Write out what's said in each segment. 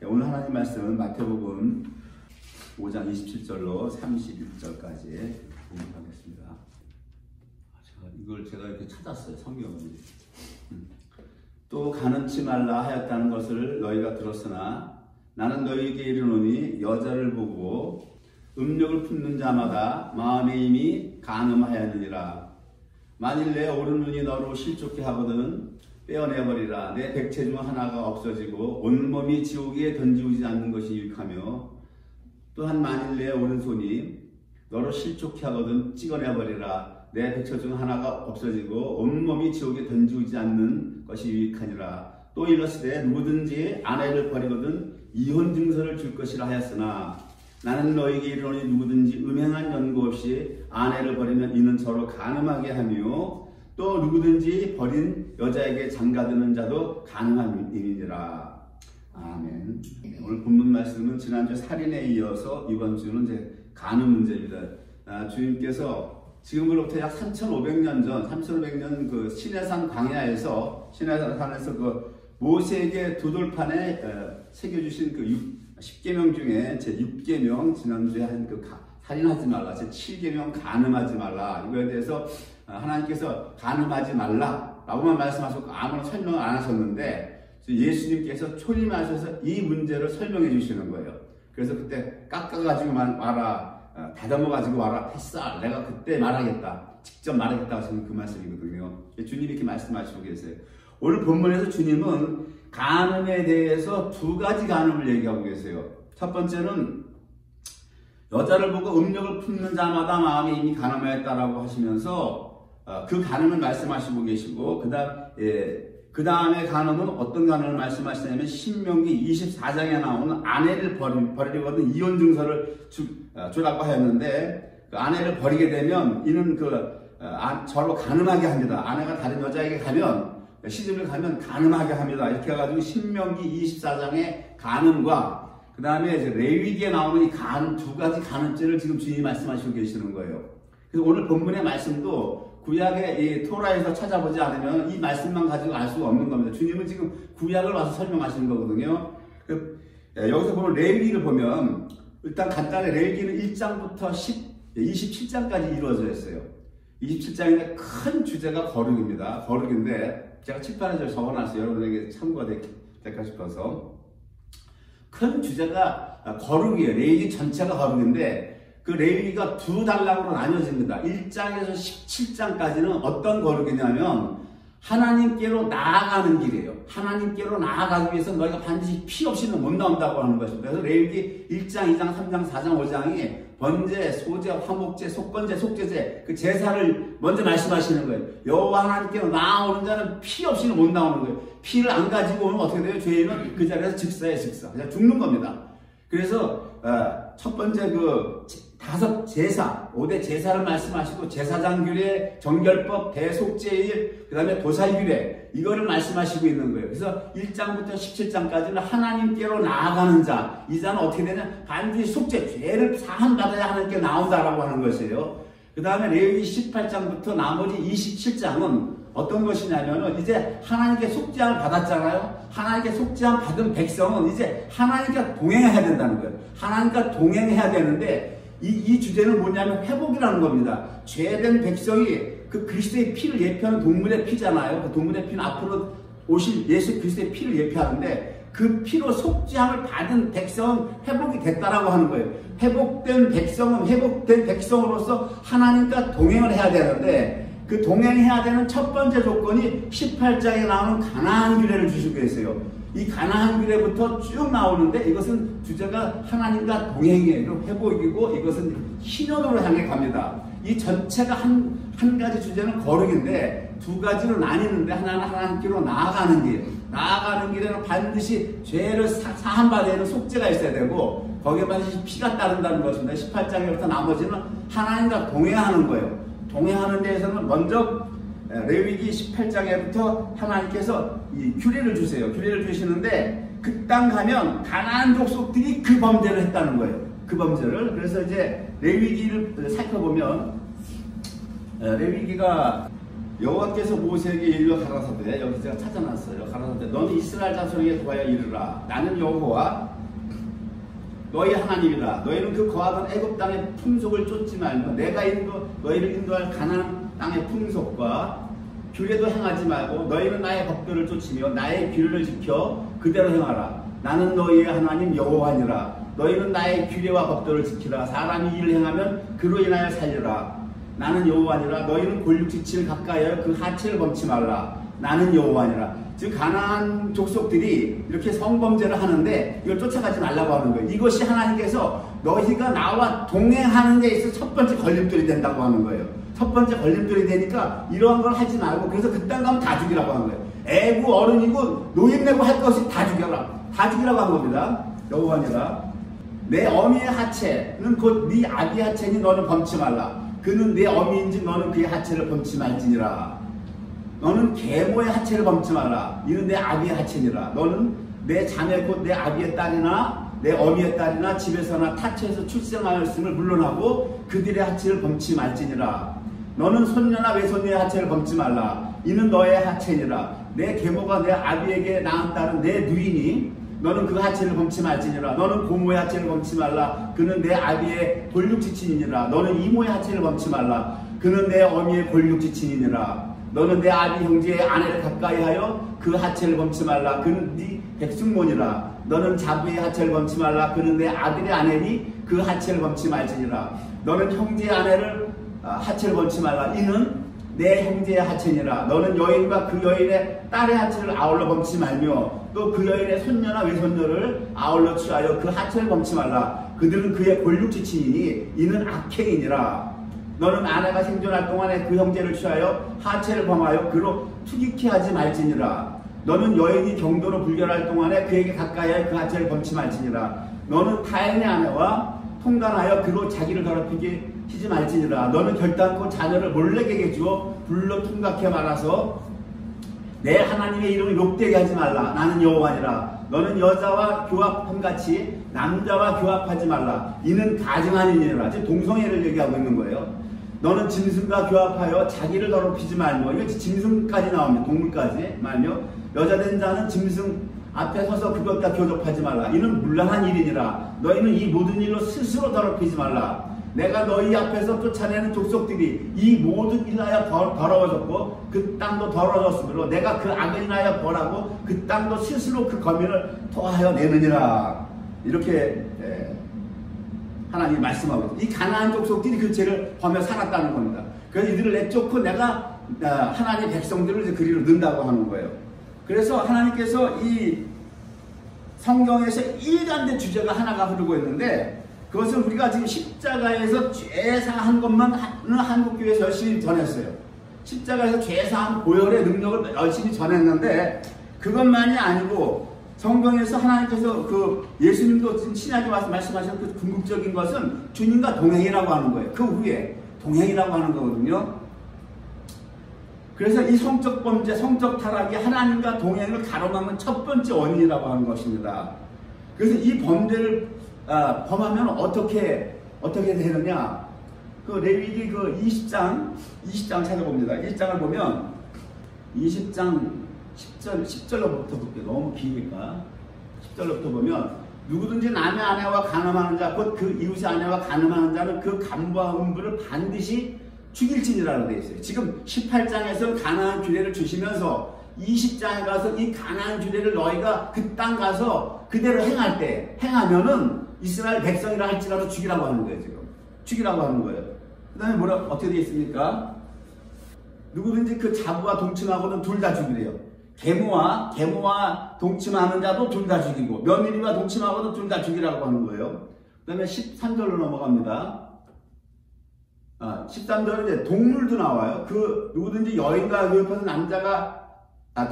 오늘 하나님 말씀은 마태복음 5장 27절로 31절까지 공부하겠습니다. 제가 이렇게 찾았어요. 성경을. 또 가늠치 말라 하였다는 것을 너희가 들었으나 나는 너희에게 이르노니 여자를 보고 음욕을 품는 자마다 마음에 이미 간음하였느니라. 만일 내 오른눈이 너로 실족케 하거든 빼어내버리라. 내 백체 중 하나가 없어지고 온몸이 지옥에 던지우지 않는 것이 유익하며 또한 만일 내 오른손이 너로 실족케 하거든 찍어내버리라. 내 백체 중 하나가 없어지고 온몸이 지옥에 던지우지 않는 것이 유익하니라. 또 이르시되 누구든지 아내를 버리거든 이혼 증서를 줄 것이라 하였으나 나는 너희에게 이르노니 누구든지 음행한 연고 없이 아내를 버리면 이는 서로 간음하게 하며 또 누구든지 버린 여자에게 장가드는 자도 간음한 일이니라. 아멘. 오늘 본문 말씀은 지난주 살인에 이어서 이번 주는 이제 간음 문제입니다. 주님께서 지금으로부터 약 3,500년 전, 3,500년 그 시내산 광야에서 시내산에서 그 모세에게 두 돌판에 새겨주신 그 10계명 중에 제 6계명 지난주에 한 그 살인하지 말라, 제 7계명 간음하지 말라, 이거에 대해서 하나님께서 간음하지 말라 라고만 말씀하셨고 아무런 설명을 안 하셨는데 예수님께서 초림하셔서 이 문제를 설명해 주시는 거예요. 그래서 그때 깎아가지고 와라, 다듬어가지고 와라, 했어, 내가 그때 말하겠다, 직접 말하겠다 하시는 그 말씀이거든요. 주님이 이렇게 말씀하시고 계세요. 오늘 본문에서 주님은 간음에 대해서 두 가지 간음을 얘기하고 계세요. 첫 번째는 여자를 보고 음욕을 품는 자마다 마음이 이미 간음하였다라고 하시면서 그 간음을 말씀하시고 계시고 그 다음에 간음은 어떤 간음을 말씀하시냐면 신명기 24장에 나오는 아내를 버리거든 이혼 증서를 주라고 하였는데 그 아내를 버리게 되면 이는 저로 간음하게 합니다. 아내가 다른 여자에게 가면 시집을 가면 간음하게 합니다. 이렇게 해가지고 신명기 24장의 간음과 그 다음에 이제 레위기에 나오는 이 두 가지 간음죄를 지금 주님이 말씀하시고 계시는 거예요. 그래서 오늘 본문의 말씀도 구약의 이 토라에서 찾아보지 않으면 이 말씀만 가지고 알 수가 없는 겁니다. 주님은 지금 구약을 와서 설명하시는 거거든요. 여기서 보면 레위기를 보면 일단 간단히 레위기는 1장부터 27장까지 이루어져 있어요. 27장인데 큰 주제가 거룩입니다. 거룩인데 제가 칠판에 적어놨어요. 여러분에게 참고가 될까 싶어서. 큰 주제가 거룩이에요. 레위기 전체가 거룩인데 그 레위기가 두 단락으로 나뉘어집니다. 1장에서 17장까지는 어떤 거룩이냐면 하나님께로 나아가는 길이에요. 하나님께로 나아가기 위해서 너희가 반드시 피 없이는 못 나온다고 하는 것입니다. 그래서 레위기 1장, 2장, 3장, 4장, 5장이 번제, 소제, 화목제, 속건제, 속죄제 그 제사를 먼저 말씀하시는 거예요. 여호와 하나님께로 나아오는 자는 피 없이는 못 나오는 거예요. 피를 안 가지고 오면 어떻게 돼요? 죄인은 그 자리에서 즉사에 즉사, 그냥 죽는 겁니다. 그래서 첫 번째 그 5 제사, 5대 제사를 말씀하시고 제사장 규례, 정결법, 대속죄일, 그 다음에 도살 규례 이거를 말씀하시고 있는 거예요. 그래서 1장부터 17장까지는 하나님께로 나아가는 자, 이 자는 어떻게 되냐? 반드시 속죄, 죄를 사함받아야 하나님께 나온다라고 하는 것이에요. 그 다음에 레위기 18장부터 나머지 27장은 어떤 것이냐면은 이제 하나님께 속죄함을 받았잖아요. 하나님께 속죄함 받은 백성은 이제 하나님과 동행해야 된다는 거예요. 하나님과 동행해야 되는데 이 주제는 뭐냐면 회복이라는 겁니다. 죄된 백성이 그 그리스도의 피를 예표하는 동물의 피잖아요. 그 동물의 피는 앞으로 오실 예수 그리스도의 피를 예표하는데 그 피로 속죄함을 받은 백성은 회복이 됐다라고 하는 거예요. 회복된 백성은 회복된 백성으로서 하나님과 동행을 해야 되는데 그 동행해야 되는 첫 번째 조건이 18장에 나오는 가나안 규례를 주시고 계세요. 이 가나안 규례부터 쭉 나오는데 이것은 주제가 하나님과 동행이에요. 회복이고 이것은 신혼으로 향해 갑니다. 이 전체가 한 가지 주제는 거룩인데 두 가지로 나뉘는데 하나는 하나님께로 나아가는 길. 나아가는 길에는 반드시 죄를 사함받아야 되는 속죄가 있어야 되고 거기에 반드시 피가 따른다는 것입니다. 18장에부터 나머지는 하나님과 동행하는 거예요. 동행하는 데에서는 먼저 레위기 18장에부터 하나님께서 이 규례를 주세요. 규례를 주시는데 그 땅 가면 가나안 족속들이 그 범죄를 했다는 거예요. 그 범죄를. 그래서 이제 레위기를 살펴보면 레위기가 여호와께서 모세에게 일러 가라사대, 여기 제가 찾아놨어요. 가라사대, 너는 이스라엘 자손에게 구하여 이르라. 나는 여호와 너희 하나님이라. 너희는 그 거하던 애굽 땅의 풍속을 쫓지 말며 내가 너희를 인도할 가나안 땅의 풍속과 규례도 행하지 말고 너희는 나의 법도를 쫓으며 나의 규례를 지켜 그대로 행하라. 나는 너희의 하나님 여호와니라. 너희는 나의 규례와 법도를 지키라. 사람이 이를 행하면 그로 인하여 살리라. 나는 여호와니라. 너희는 골육지치를 가까이하여 그 하체를 범치 말라. 나는 여호와니라. 즉 가나안 족속들이 이렇게 성범죄를 하는데 이걸 쫓아가지 말라고 하는 거예요. 이것이 하나님께서 너희가 나와 동행하는 데 있어서 첫 번째 걸림돌이 된다고 하는 거예요. 첫 번째 걸림돌이 되니까 이러한 걸 하지 말고, 그래서 그 땅 가면 다 죽이라고 하는 거예요. 애고 어른이고 노인네고 할 것이 다 죽여라. 다 죽이라고 한 겁니다. 여호와니라. 내 어미의 하체는 곧 네 아기 하체니 너는 범치 말라. 그는 내 어미인지 너는 그의 하체를 범치 말지니라. 너는 계모의 하체를 범치 말라. 이는 내 아비의 하체니라. 너는 내 자매 곧 내 아비의 딸이나 내 어미의 딸이나 집에서나 타처에서 출생하였음을 물론하고 그들의 하체를 범치 말지니라. 너는 손녀나 외손녀의 하체를 범치 말라. 이는 너의 하체니라. 내 계모가 내 아비에게 낳은 딸은 내 누이니 너는 그 하체를 범치 말지니라. 너는 고모의 하체를 범치 말라. 그는 내 아비의 골육지친이니라. 너는 이모의 하체를 범치 말라. 그는 내 어미의 골육지친이니라. 너는 내 아비 형제의 아내를 가까이하여 그 하체를 범치 말라. 그는 네 백숙모니라. 너는 자부의 하체를 범치 말라. 그는 내 아들의 아내니 그 하체를 범치 말지니라. 너는 형제의 아내를 하체를 범치 말라. 이는 내 형제의 하체니라. 너는 여인과 그 여인의 딸의 하체를 아울러 범치 말며 또 그 여인의 손녀나 외손녀를 아울러 취하여 그 하체를 범치 말라. 그들은 그의 골육지친이니 이는 악행이니라. 너는 아내가 생존할 동안에 그 형제를 취하여 하체를 범하여 그로 투기케 하지 말지니라. 너는 여인이 경도로 불결할 동안에 그에게 가까이하여 그 하체를 범치 말지니라. 너는 타인의 아내와 통간하여 그로 자기를 더럽히게 하지 말지니라. 너는 결단코 자녀를 몰래에게 주어 불로 통각해 말아서 내 하나님의 이름을 욕되게 하지 말라. 나는 여호와니라. 너는 여자와 교합함같이 남자와 교합하지 말라. 이는 가증하니라. 지금 동성애를 얘기하고 있는 거예요. 너는 짐승과 교합하여 자기를 더럽히지 말며, 이거 짐승까지 나옵니다. 동물까지 말며 여자 된 자는 짐승 앞에 서서 그것과 교접하지 말라. 이는 문란한 일이니라. 너희는 이 모든 일로 스스로 더럽히지 말라. 내가 너희 앞에서 쫓아내는 족속들이 이 모든 일을 하여 더러워졌고 그 땅도 더러워졌으므로 내가 그 악을 인하여 벌하고 그 땅도 스스로 그 거민을 토하여 내느니라. 이렇게 하나님이 말씀하고 있습니다. 이 가나안 족속들이 그 죄를 범해 살았다는 겁니다. 그래서 이들을 내쫓고 내가 하나님의 백성들을 이제 그리로 넣는다고 하는 거예요. 그래서 하나님께서 이 성경에서 일관된 주제가 하나가 흐르고 있는데, 그것은 우리가 지금 십자가에서 죄사한 것만 한국교회에서 열심히 전했어요. 십자가에서 죄사한 보혈의 능력을 열심히 전했는데, 그것만이 아니고 성경에서 하나님께서 그 예수님도 지금 신약에 와서 말씀하신 그 궁극적인 것은 주님과 동행이라고 하는 거예요. 그 후에 동행이라고 하는 거거든요. 그래서 이 성적 범죄, 성적 타락이 하나님과 동행을 가로막는 첫 번째 원인이라고 하는 것입니다. 그래서 이 범죄를 범하면 어떻게 되느냐? 그 레위기 그 20장 찾아봅니다. 20장을 보면 20장 10절로부터 볼게요. 너무 기니까 10절로부터 보면 누구든지 남의 아내와 간음하는 자, 곧 그 이웃의 아내와 간음하는 자는 그 간부와 음부를 반드시 죽일지니라고 되어 있어요. 지금 18장에서 가나안 규례를 주시면서 20장에 가서 이 가나안 규례를 너희가 그 땅 가서 그대로 행하면은 이스라엘 백성이라 할지라도 죽이라고 하는 거예요. 지금 죽이라고 하는 거예요. 그 다음에 어떻게 되어 있습니까? 누구든지 그 자부와 동침하고는 둘 다 죽이래요. 계모와 동침하는 자도 둘 다 죽이고, 며느리와 동침하고도 둘 다 죽이라고 하는 거예요. 그 다음에 13절로 넘어갑니다. 13절은 이제 동물도 나와요. 그 누구든지 여인과 교합하는 남자가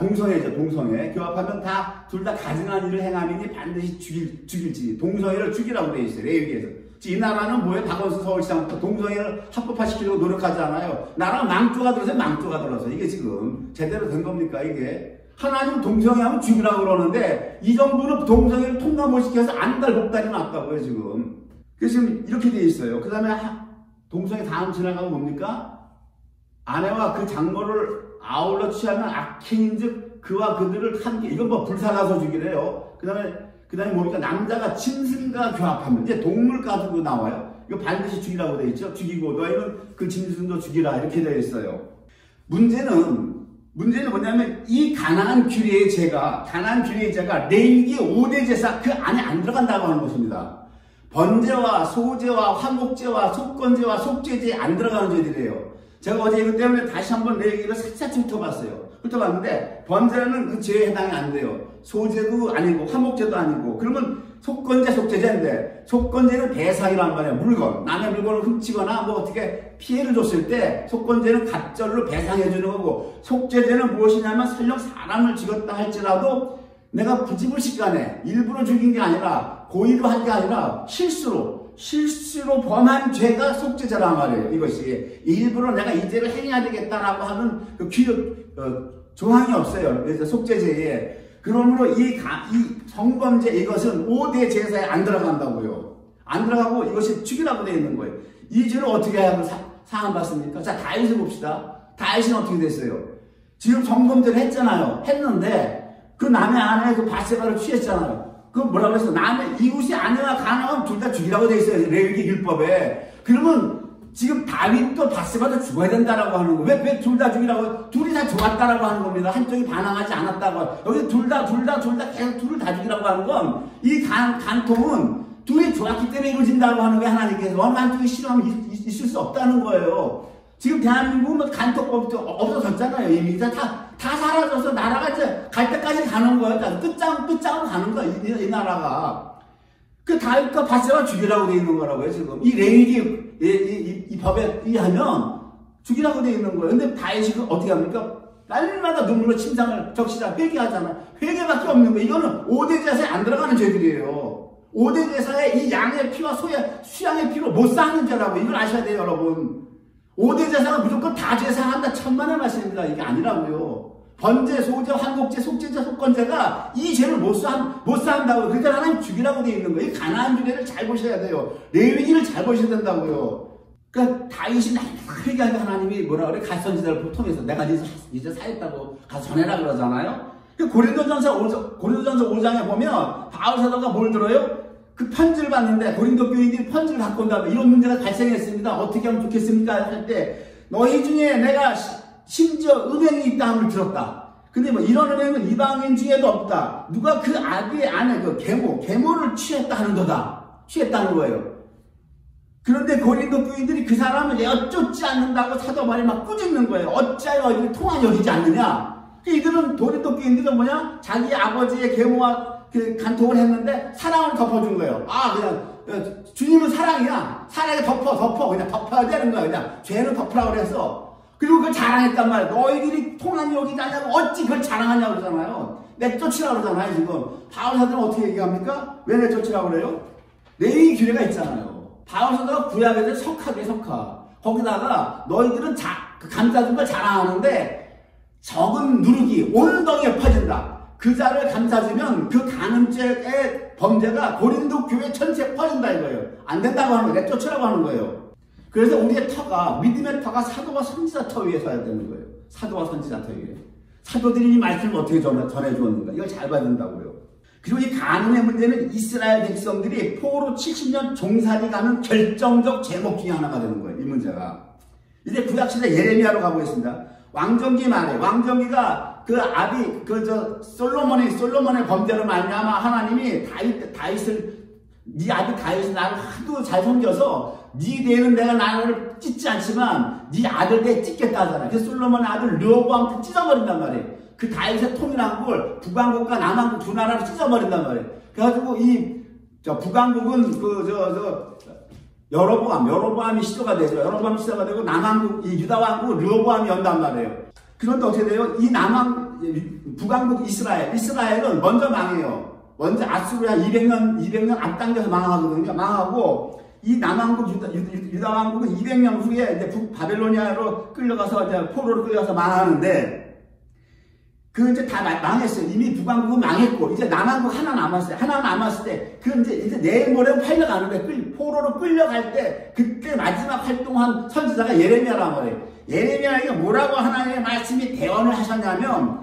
동성애죠. 동성애 교합하면 다 둘 다 가증한 일을 행함이니 반드시 죽일지. 동성애를 죽이라고 되어 있어요. 레위기에서. 이 나라는 뭐예요? 박원순 서울시장부터 동성애를 합법화시키려고 노력하지 않아요. 나라 망조가 들어서 망조가 들어서. 이게 지금 제대로 된 겁니까 이게? 하나님은 동성애하면 죽이라고 그러는데 이 정부는 동성애를 통과 못 시켜서 안달 복달이 났다고요 지금. 그래서 지금 이렇게 되어 있어요. 그 다음에 동성애 다음 지나가면 뭡니까? 아내와 그 장모를 아울러 취하면 악행인즉 그와 그들을 함께, 이건 뭐 불살라서 죽이래요. 그 다음에 뭡니까? 남자가 짐승과 교합하면, 이제 동물 가지고 나와요. 이거 반드시 죽이라고 되어 있죠. 죽이고 너희는 그 짐승도 죽이라 이렇게 되어 있어요. 문제는 뭐냐면 이 가나안 규례의 죄가 레위기 5대 제사 그 안에 안 들어간다고 하는 것입니다. 번제와 소제와 화목제와 속건제와 속죄제에 안 들어가는 죄들이에요. 제가 어제 이것 때문에 다시 한번 레위기를 살짝 훑어봤는데 번제는 그 죄에 해당이 안 돼요. 소제도 아니고 화목제도 아니고. 그러면 속건제, 속죄제인데 속건제는 배상이란 말이에요. 물건, 남의 물건을 훔치거나 뭐 어떻게 피해를 줬을 때 속건제는 갑절로 배상해 주는 거고, 속죄제는 무엇이냐면 설령 사람을 죽였다 할지라도 내가 부지불식간에 일부러 죽인 게 아니라 고의로 한 게 아니라 실수로 범한 죄가 속죄제란 말이에요. 이것이 일부러 내가 이 죄를 행해야 되겠다라고 하는 그 조항이 없어요. 그래서 속죄제에. 그러므로 이 성범죄 이것은 5대 제사에 안 들어간다고요. 안 들어가고 이것이 죽이라고 되어 있는 거예요. 이 죄를 어떻게 하면 상한 받습니까? 자, 다윗을 봅시다. 다윗은 어떻게 됐어요? 지금 성범죄를 했잖아요. 했는데 그 남의 아내 그 바세바를 취했잖아요. 그 뭐라고 했어? 남의 이웃의 아내와 가나안 둘 다 죽이라고 되어 있어요. 레위기 율법에. 그러면 지금 다윗도 바세바도 죽어야 된다라고 하는 거. 왜 둘 다 죽이라고? 둘이 다 좋았다라고 하는 겁니다. 한쪽이 반항하지 않았다고. 여기 둘 다 계속 둘을 다 죽이라고 하는 건 이 간통은 둘이 좋았기 때문에 이루어진다고 하는 게 하나님께서 어느 한쪽이 싫어하면 있을 수 없다는 거예요. 지금 대한민국은 간통법도 없어졌잖아요. 이미 다 사라져서 나라가 이제 갈 때까지 가는 거예요. 끝장으로 가는 거예요. 이 나라가. 그 다윗과 바세바 죽이라고 되어 있는 거라고요. 지금 이 레위기 이 법에 의하면 죽이라고 되어 있는 거예요. 근데 다윗이 어떻게 합니까? 날마다 눈물로 침상을 적시자 회개하잖아요. 회개밖에 없는 거예요. 이거는 5대 제사에 안 들어가는 죄들이에요. 5대 제사에 이 양의 피와 수양의 피로 못 사는 죄라고. 이걸 아셔야 돼요, 여러분. 5대 제사가 무조건 다 제사한다 천만의 말씀입니다. 이게 아니라고요. 번제, 소제, 한곡제, 속죄제, 속건제가 이 죄를 못 산다고. 그러니까 하나님 죽이라고 되어 있는 거예요. 이 가나안 규례를 잘 보셔야 돼요. 레위기를 잘 보셔야 된다고요. 그러니까 다윗이 회개하니까 하나님이 뭐라 그래? 갓선지자를 통해서 내가 이제 사했다고 가서 전해라 그러잖아요. 고린도전서 5장에 보면 바울 사도가 뭘 들어요? 그 편지를 받는데 고린도 교인들이 편지를 갖고 온다고 이런 문제가 발생했습니다. 어떻게 하면 좋겠습니까? 할 때 너희 중에 내가 심지어 음행이 있다함을 들었다. 근데 뭐 이런 음행은 이방인 중에도 없다. 누가 그 아비의 아내 그 계모를 취했다 하는 거다. 취했다는 거예요. 그런데 고린도 교인들이 그 사람을 여쭙지 않는다고 사도 바울이 막 꾸짖는 거예요. 어찌하여 이를 통한 여기지 않느냐. 이들은 고린도 교인들은 뭐냐? 자기 아버지의 계모와 그 간통을 했는데 사랑을 덮어준 거예요. 그냥 주님은 사랑이야. 사랑에 덮어 그냥 덮어야 되는 거야. 그냥 죄는 덮으라고 그래서. 그리고 그걸 자랑했단 말이야. 너희들이 통한 여기지 않냐고 어찌 그걸 자랑하냐고 그러잖아요. 내쫓으라고 그러잖아요. 지금 바울 사도는 어떻게 얘기합니까? 왜 내쫓으라고 그래요? 레위 규례가 있잖아요. 바울 사도가 구약에서 석하. 거기다가 너희들은 감싸준 걸 자랑하는데 적은 누룩이 온 덩이에 퍼진다. 그 자를 감싸주면 그 간음죄의 범죄가 고린도 교회 전체에 퍼진다 이거예요. 안 된다고 하는 거예요. 내쫓으라고 하는 거예요. 그래서 우리의 터가, 믿음의 터가 사도와 선지자 터 위에 서야 되는 거예요. 사도와 선지자 터 위에. 사도들이 이 말씀을 어떻게 전해주었는가. 이걸 잘 봐야 된다고요. 그리고 이 간음의 문제는 이스라엘 백성들이 포로 70년 종살이 가는 결정적 제목 중에 하나가 되는 거예요. 이 문제가. 이제 구약시대 예레미야로 가보겠습니다. 왕정기 말에 왕정기가 그 아비 솔로몬의 범죄로 말미암아 하나님이 다윗을 네 아비 다윗이 나를 하도 잘 섬겨서 네 대는 내가 나를 찢지 않지만 네 아들 내 찢겠다 하잖아. 그래서 솔로몬의 아들 르호보암을 찢어버린단 말이에요. 그 다윗의 통일한국을 북왕국과 남왕국 두 나라를 찢어버린단 말이에요. 그래가지고 북왕국은 여로보암이 시조가 되죠. 여로보암이 시조가 되고 남왕국 유다 왕국 르호보암이 연단 말이에요. 그런데 어떻게 돼요? 이 북왕국 이스라엘은 먼저 망해요. 먼저 아수르야 200년 앞당겨서 망하거든요. 망하고 이 남왕국 유다 왕국은 200년 후에 이제 바벨로니아로 끌려가서 이제 포로로 끌려가서 망하는데 그 이제 다 망했어요. 이미 북왕국은 망했고 이제 남한국 하나 남았어요. 하나 남았을 때 그 이제 내일 모레 팔려가는 거예요. 포로로 끌려갈 때 그때 마지막 활동한 선지자가 예레미야란 말이에요. 예레미야에게 뭐라고 하나님의 말씀이 대언을 하셨냐면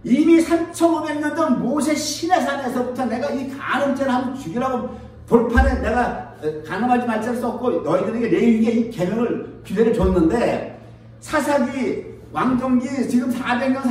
이미 3,500년 전 모세 시내산에서부터 내가 이 간음죄를 한번 죽이라고 돌판에 내가 간음하지 말자를 썼고 너희들에게 레위기에 이 계명을 규례를 줬는데 사사기 왕정기 지금 400년,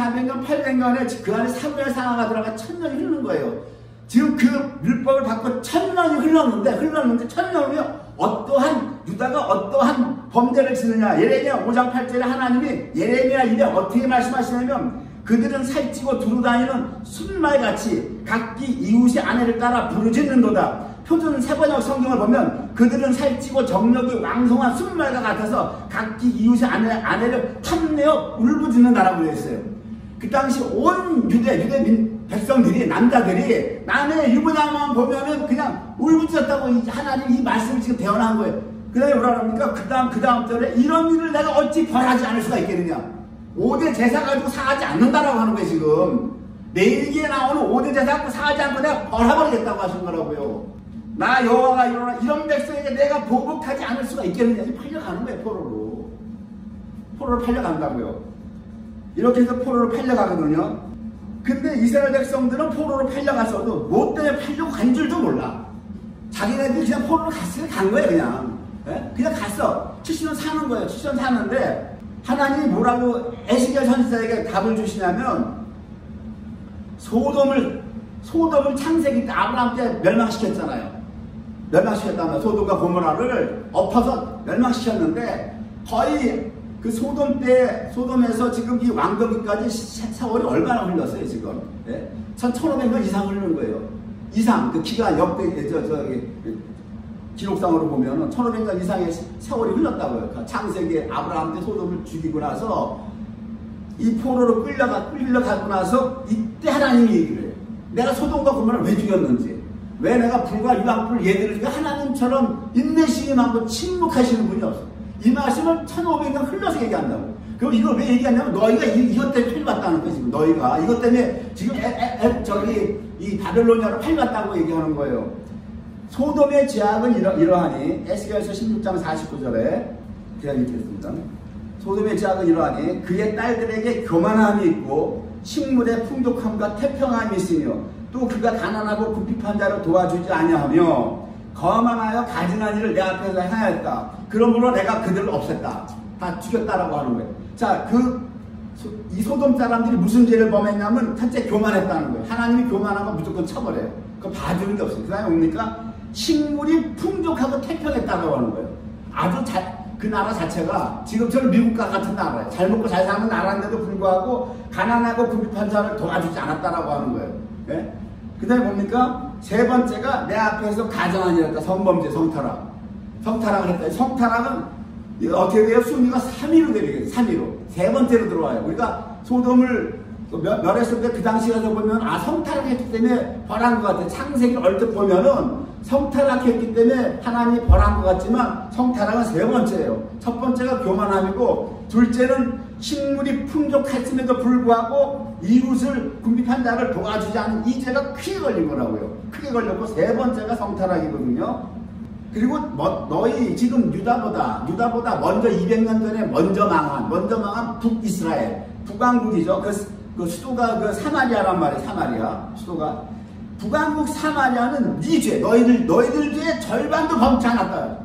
800년에 그 안에 사무엘 상하가 들어가 1000년이 흐르는 거예요. 지금 그 율법을 받고 1000년이 흘렀는데 1000년이면 어떠한 유다가 어떠한 범죄를 짓느냐. 예레미야 5장 8절에 하나님이 예레미야 입에 어떻게 말씀하시냐면 그들은 살찌고 두루다니는 순말같이 각기 이웃의 아내를 따라 부르짖는도다. 표준 세번역 성경을 보면 그들은 살찌고 정력이 왕성한 순말과 같아서 각기 이웃의 아내를 탐내어 울부짖는다라고 되어 있어요. 그 당시 온 유대 백성들이 남자들이 남의 유부남만 보면은 그냥 울부짖었다고 하나님 이 말씀을 지금 대언한 거예요. 그 다음에 뭐라 그럽니까? 그 다음 절에 이런 일을 내가 어찌 벌하지 않을 수가 있겠느냐. 5대 제사 가지고 사하지 않는다라고 하는 거예요. 지금 레위기에 나오는 5대 제사 가지고 사하지 않고 내가 벌어버리겠다고 하신 거라고요. 나 여호와가 이런 백성에게 내가 보복하지 않을 수가 있겠느냐. 팔려가는 거예요. 포로로 팔려간다고요. 이렇게 해서 포로로 팔려가거든요. 근데 이스라엘 백성들은 포로로 팔려가서도 뭐 때문에 팔려고 간 줄도 몰라. 자기네들이 그냥 포로로 간 거예요. 그냥 갔어. 70년 사는 거예요. 70년 사는데 하나님이 뭐라고 에스겔 선지자에게 답을 주시냐면 소돔을 창세기 때 아브라함 때 멸망시켰잖아요. 멸망시켰다면 소돔과 고모라를 엎어서 멸망시켰는데 거의 그 소돔에서 지금 이 왕도기까지 세월이 얼마나 흘렀어요 지금. 1500년 이상 흐르는 거예요. 이상 그 기간 역대 기록상으로 보면은 1500년 이상의 세월이 흘렀다고요. 창세기에 아브라함 때 소돔을 죽이고 나서 이 포로로 끌려가고 나서 이때 하나님이 얘기를 해요. 내가 소돔과 고모라를 왜 죽였는지, 왜 내가 불과 유황불 얘들을 죽여. 하나님처럼 인내심이 많고 침묵하시는 분이 없어요. 이 말씀을 1500년 흘러서 얘기한다고. 그럼 이걸 왜 얘기하냐면 너희가 이것 때문에 팔려갔다는 거예요. 지금 너희가 이것 때문에 지금 이 바벨로니아로 팔려갔다고 얘기하는 거예요. 소돔의 죄악은 이러하니 에스겔서 16장 49절에 제가 읽겠습니다. 소돔의 죄악은 이러하니 그의 딸들에게 교만함이 있고 식물의 풍족함과 태평함이 있으며 또 그가 가난하고 궁핍한 자를 도와주지 아니하며 거만하여 가증한 일을 내 앞에서 행하였다. 그러므로 내가 그들을 없앴다. 다 죽였다라고 하는 거예요. 자, 이 소돔 사람들이 무슨 죄를 범했냐면 첫째 교만했다는 거예요. 하나님이 교만한 거 무조건 쳐버려요. 그거 봐주는 게 없어요. 그 다음에 뭡니까? 식물이 풍족하고 태평했다고 하는 거예요. 아주 그 나라 자체가 지금처럼 미국과 같은 나라예요. 잘 먹고 잘 사는 나라인데도 불구하고 가난하고 궁핍한 자를 도와주지 않았다라고 하는 거예요. 네? 그 다음에 뭡니까? 세 번째가 내 앞에서 가증한 일이었다. 성범죄, 성타락을 했다. 성타락은 이거 어떻게 돼요? 순위가 3위로 되겠어요. 3위로. 세 번째로 들어와요. 우리가 소돔을 멸했을 때 그 당시 가서 보면 성타락했기 때문에 벌한 것 같아요. 창세기를 얼핏 보면은 성타락했기 때문에 하나님이 벌한 것 같지만 성타락은 세 번째예요. 첫 번째가 교만함이고 둘째는 식물이 풍족했음에도 불구하고 이웃을 궁핍한 자를 도와주지 않은 이 죄가 크게 걸린 거라고요. 크게 걸렸고 세 번째가 성타락이거든요. 그리고 너희 지금 유다보다 먼저 200년 전에 먼저 망한 북이스라엘, 북왕국이죠. 그 수도가 그 사마리아란 말이에요. 사마리아 수도가. 북왕국 사마리아는 네 죄, 너희들 죄의 절반도 범치 않았다.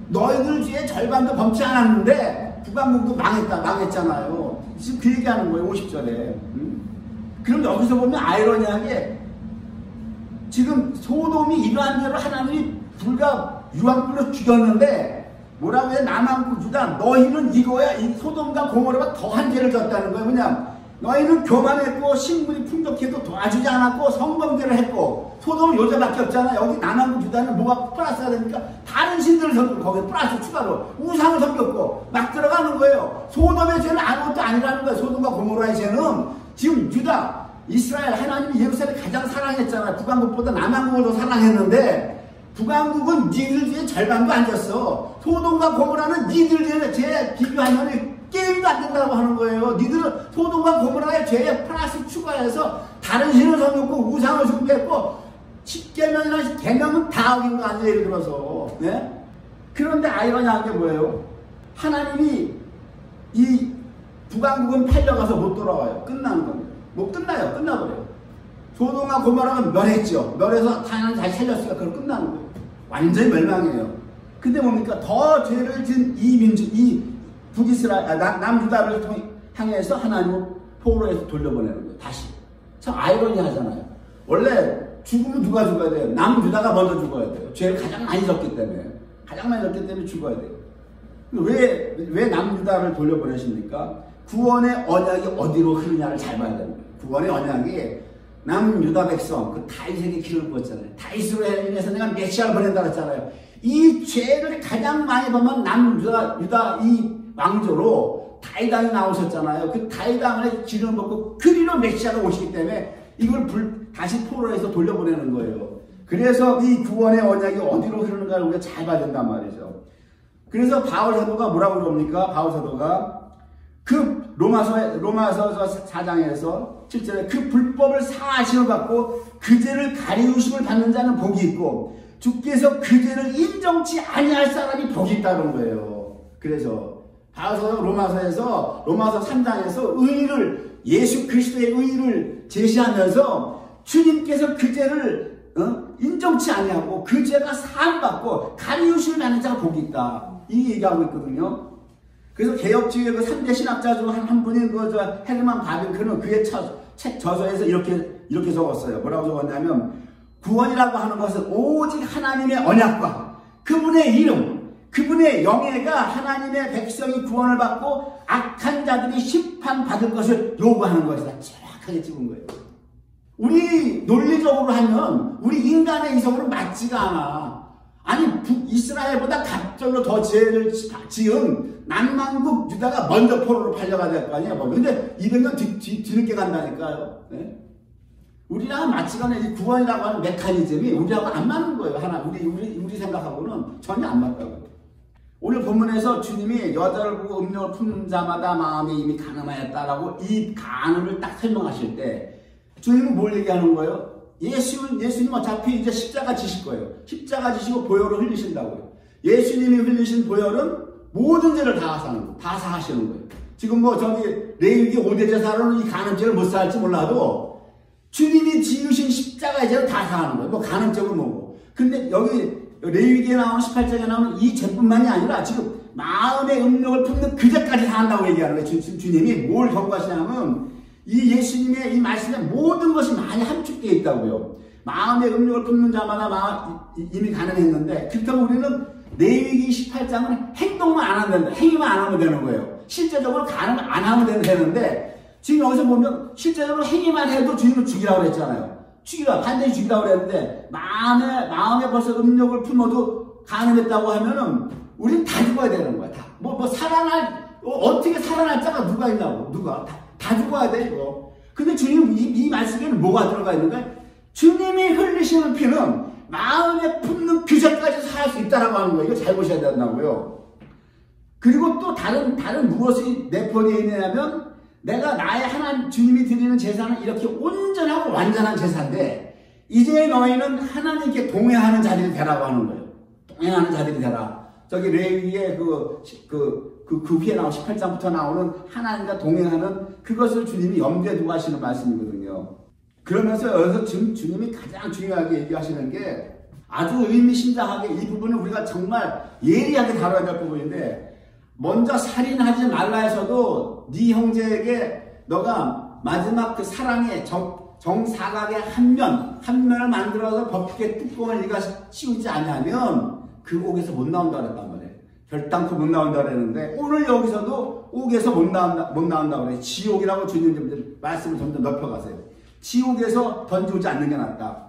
너희들 죄의 절반도 범치 않았는데 북왕국도 망했잖아요. 지금 그 얘기하는 거예요. 50절에. 그럼 여기서 보면 아이러니하게 지금 소돔이 이러한 대로 하나님이 불과 유황불로 죽였는데 뭐라고 해? 남한국 유다 너희는 이거야. 이 소돔과 고모라가 더한 죄를 졌다는 거예요. 그냥 너희는 교만했고 식물이 풍족해도 도와주지 않았고 성범죄를 했고 소돔은 요새밖에 없잖아. 여기 남한국 유다는 뭐가 플러스가 되니까 다른 신들을 섬기고 거기에 플러스 추가로 우상을 섬겼고 막 들어가는 거예요. 소돔의 죄는 아무것도 아니라는 거예요. 소돔과 고모라의 죄는 지금 유다 이스라엘 하나님이 예루살렘을 가장 사랑했잖아요. 북왕국보다 남한국을 더 사랑했는데 북왕국은 니들 죄의 절반도 안 졌어. 소돔과 고모라는 니들 죄에 비교하면 게임도 안 된다고 하는 거예요. 니들은 소돔과 고모라의 죄에 플러스 추가해서 다른 신을 섬겼고 우상을 숭배했고 10계명이나 계명은 다 어긴 거 아니에요. 예를 들어서. 네? 그런데 아이러니한 게 뭐예요? 하나님이 이 북왕국은 팔려가서 못 돌아와요. 끝나는 겁니다. 못 끝나요. 끝나버려요. 소돔과 고모라가 멸했죠. 멸해서 하나님 다시 살렸으니까 그걸 끝나는 거예요. 완전히 멸망이에요. 근데 뭡니까? 더 죄를 지은 이 민족, 이 북이스라엘, 남유다를 향해서 하나님을 포로에서 돌려보내는 거예요. 다시. 참 아이러니하잖아요. 원래 죽으면 누가 죽어야 돼요? 남유다가 먼저 죽어야 돼요. 죄를 가장 많이 졌기 때문에. 가장 많이 졌기 때문에 죽어야 돼요. 왜 남유다를 돌려보내십니까? 구원의 언약이 어디로 흐르냐를 잘 봐야 됩니다. 구원의 언약이 남유다 백성, 그 다윗에게 길을 부었잖아요. 다윗으로 인해서 내가 메시아를 보낸다 그랬잖아요. 이 죄를 가장 많이 보면 남유다 이 왕조로 다윗왕이 나오셨잖아요. 그 다윗왕의 기름을 붓고 그리로 메시아가 오시기 때문에 이걸 다시 포로에서 돌려보내는 거예요. 그래서 이 구원의 언약이 어디로 흐르는가를 우리가 잘 봐야 된단 말이죠. 그래서 바울 사도가 뭐라고 그럽니까? 바울 사도가 그 로마서 4장에서 7절에 그 불법을 사하심을 받고 그 죄를 가리우심을 받는 자는 복이 있고 주께서 그 죄를 인정치 아니할 사람이 복이 있다는 거예요. 그래서 바울사도 로마서 3장에서 의를 예수 그리스도의 의를 제시하면서 주님께서 그 죄를 인정치 아니하고 그 죄가 사함받고 가리우심을 받는 자가 복이 있다. 이 얘기하고 있거든요. 그래서 개혁주의의 그 3대 신학자 중 한 분인 헤르만 바빙크는 그의 책 저서에서 이렇게 적었어요. 뭐라고 적었냐면 구원이라고 하는 것은 오직 하나님의 언약과 그분의 이름, 그분의 영예가 하나님의 백성이 구원을 받고 악한 자들이 심판받을 것을 요구하는 것이다. 정확하게 찍은 거예요. 우리 논리적으로 하면 우리 인간의 이성으로 맞지가 않아. 아니 이스라엘보다 갑절로 더 죄를 지은 남만국 유다가 먼저 포로로 팔려가야 될 거 아니에요. 근데 200년 뒤늦게 간다니까요. 네? 우리랑 맞지가 않아요. 이 구원이라고 하는 메커니즘이 우리하고 안 맞는 거예요. 우리 생각하고는 전혀 안 맞다고요. 오늘 본문에서 주님이 여자를 보고 음욕을 품는 자마다 마음이 이미 간음하였다라고 이 간음을 딱 설명하실 때 주님은 뭘 얘기하는 거예요? 예수님 어차피 이제 십자가 지실 거예요. 십자가 지시고 보혈을 흘리신다고요. 예수님이 흘리신 보혈은 모든 죄를 다 사하시는 거예요. 지금 레위기 5대 제사로는 이 간음죄를 못 사할지 몰라도 주님이 지으신 십자가의 죄를 다 사하는 거예요. 간음죄는 뭐고. 근데 여기 레위기에 나오는 18장에 나오는 이 죄뿐만이 아니라 지금 마음의 음욕을 품는 그 죄까지 사한다고 얘기하는 거예요. 주님이 뭘 경고하시냐면 이 예수님의 이 말씀에 모든 것이 많이 함축되어 있다고요. 마음의 음욕을 품는 자마다 이미 가능했는데 그렇다면 우리는 레위기 18장은 행동만 안 하면 된다. 행위만 안 하면 되는 거예요. 실제적으로 가능 안 하면 되는데 지금 여기서 보면 실제적으로 행위만 해도 주님을 죽이라고 그랬잖아요. 반드시 죽이라고 그랬는데 마음에 벌써 음욕을 품어도 가능했다고 하면은 우리는 다 죽어야 되는 거야. 다. 어떻게 살아날 자가 누가 있냐고. 다 죽어야 돼, 이거. 근데 주님, 이 말씀에는 뭐가 들어가 있는가? 주님이 흘리시는 피는 마음에 품는 그 죄까지 살 수 있다라고 하는 거예요. 이거 잘 보셔야 된다고요. 그리고 또 다른 무엇이 내포되어 있느냐면, 내가 나의 주님이 드리는 제사는 이렇게 온전하고 완전한 제사인데, 이제 너희는 하나님께 동행하는 자들이 되라고 하는 거예요. 동행하는 자들이 되라. 저기 레위기의 그 후에 나오는 18장부터 나오는 하나님과 동행하는 그것을 주님이 염두에 두고 하시는 말씀이거든요. 그러면서 여기서 주님이 가장 중요하게 얘기하시는 게 아주 의미심장하게 이 부분은 우리가 정말 예리하게 다뤄야 될 부분인데 먼저 살인하지 말라 해서도 네 형제에게 너가 마지막 그 사랑의 정사각의 한 면을 만들어서 법궤 뚜껑을 네가 씌우지 않으면 그 옥에서 못 나온다 그랬단 말이에요. 별땅코 못 나온다 그랬는데 오늘 여기서도 옥에서 못 나온다 그래요. 지옥이라고 주님 말씀을 점점 넓혀가세요. 지옥에서 던져오지 않는 게 낫다.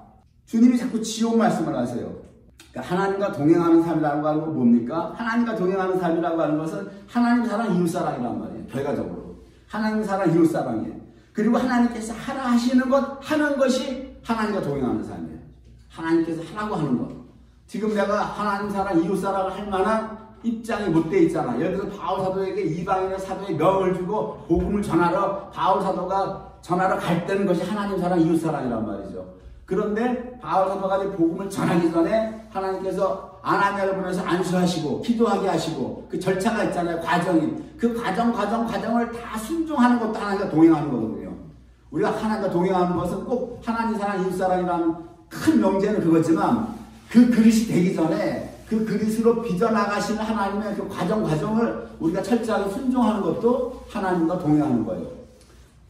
주님이 자꾸 지옥 말씀을 하세요. 그러니까 하나님과 동행하는 삶이라고 하는 건 뭡니까? 하나님과 동행하는 삶이라고 하는 것은 하나님 사랑 이웃사랑이란 말이에요. 결과적으로 하나님 사랑 이웃사랑이에요. 그리고 하나님께서 하라 하시는 것 하는 것이 하나님과 동행하는 삶이에요. 하나님께서 하라고 하는 것. 지금 내가 하나님 사랑 이웃사랑을 할 만한 입장이 못 돼 있잖아. 예를 들어서 바울 사도에게 이방인의 사도의 명을 주고 복음을 전하러 바울 사도가 전하러 갈 때는 것이 하나님 사랑, 이웃 사랑이란 말이죠. 그런데 바울 사도가 복음을 전하기 전에 하나님께서 아나니아를 보내서 안수하시고 기도하게 하시고 그 절차가 있잖아요. 과정이. 그 과정을 다 순종하는 것도 하나님과 동행하는 거거든요. 우리가 하나님과 동행하는 것은 꼭 하나님 사랑, 이웃 사랑이라는 큰 명제는 그거지만 그 그릇이 되기 전에 그 그릇으로 빚어나가시는 하나님의 그 과정을 우리가 철저하게 순종하는 것도 하나님과 동행하는 거예요.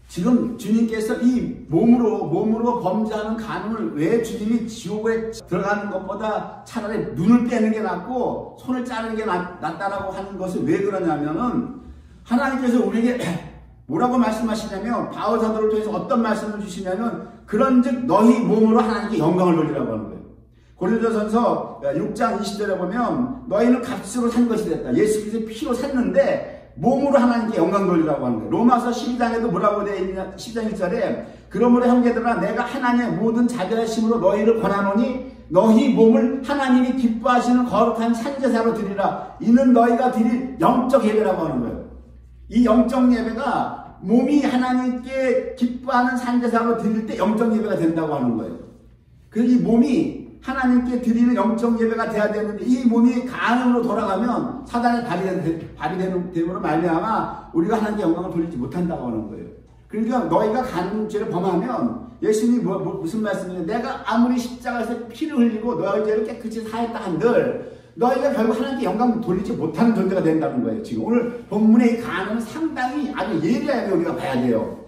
지금 주님께서 이 몸으로 범죄하는 간음을 왜 주님이 지옥에 들어가는 것보다 차라리 눈을 빼는 게 낫고 손을 자르는 게 낫다라고 하는 것은 왜 그러냐면은 하나님께서 우리에게 뭐라고 말씀하시냐면 바울 사도를 통해서 어떤 말씀을 주시냐면 그런즉 너희 몸으로 하나님께 영광을 돌리라고 하는 거예요. 고린도전서 6장 20절에 보면 너희는 값으로 산 것이 됐다. 예수 그리스도의 피로 샀는데 몸으로 하나님께 영광 돌리라고 하는 거예요. 로마서 12장에도 뭐라고 되어 있냐? 12장 1절에 그러므로 형제들아 내가 하나님의 모든 자비하심으로 너희를 권하노니 너희 몸을 하나님이 기뻐하시는 거룩한 산제사로 드리라. 이는 너희가 드릴 영적 예배라고 하는 거예요. 이 영적 예배가 몸이 하나님께 기뻐하는 산제사로 드릴 때 영적 예배가 된다고 하는 거예요. 그래서 이 몸이 하나님께 드리는 영적 예배가 돼야 되는데 이 몸이 간음으로 돌아가면 사단의 발이 됨으로 말미암아 우리가 하나님께 영광을 돌리지 못한다고 하는 거예요. 그러니까 너희가 간음죄를 범하면 예수님이 무슨 말씀이냐? 내가 아무리 십자가에서 피를 흘리고 너희 죄를 깨끗이 사했다 한들 너희가 결국 하나님께 영광을 돌리지 못하는 존재가 된다는 거예요. 지금 오늘 본문의 이 간음은 상당히 아주 예리하게 우리가 봐야 돼요.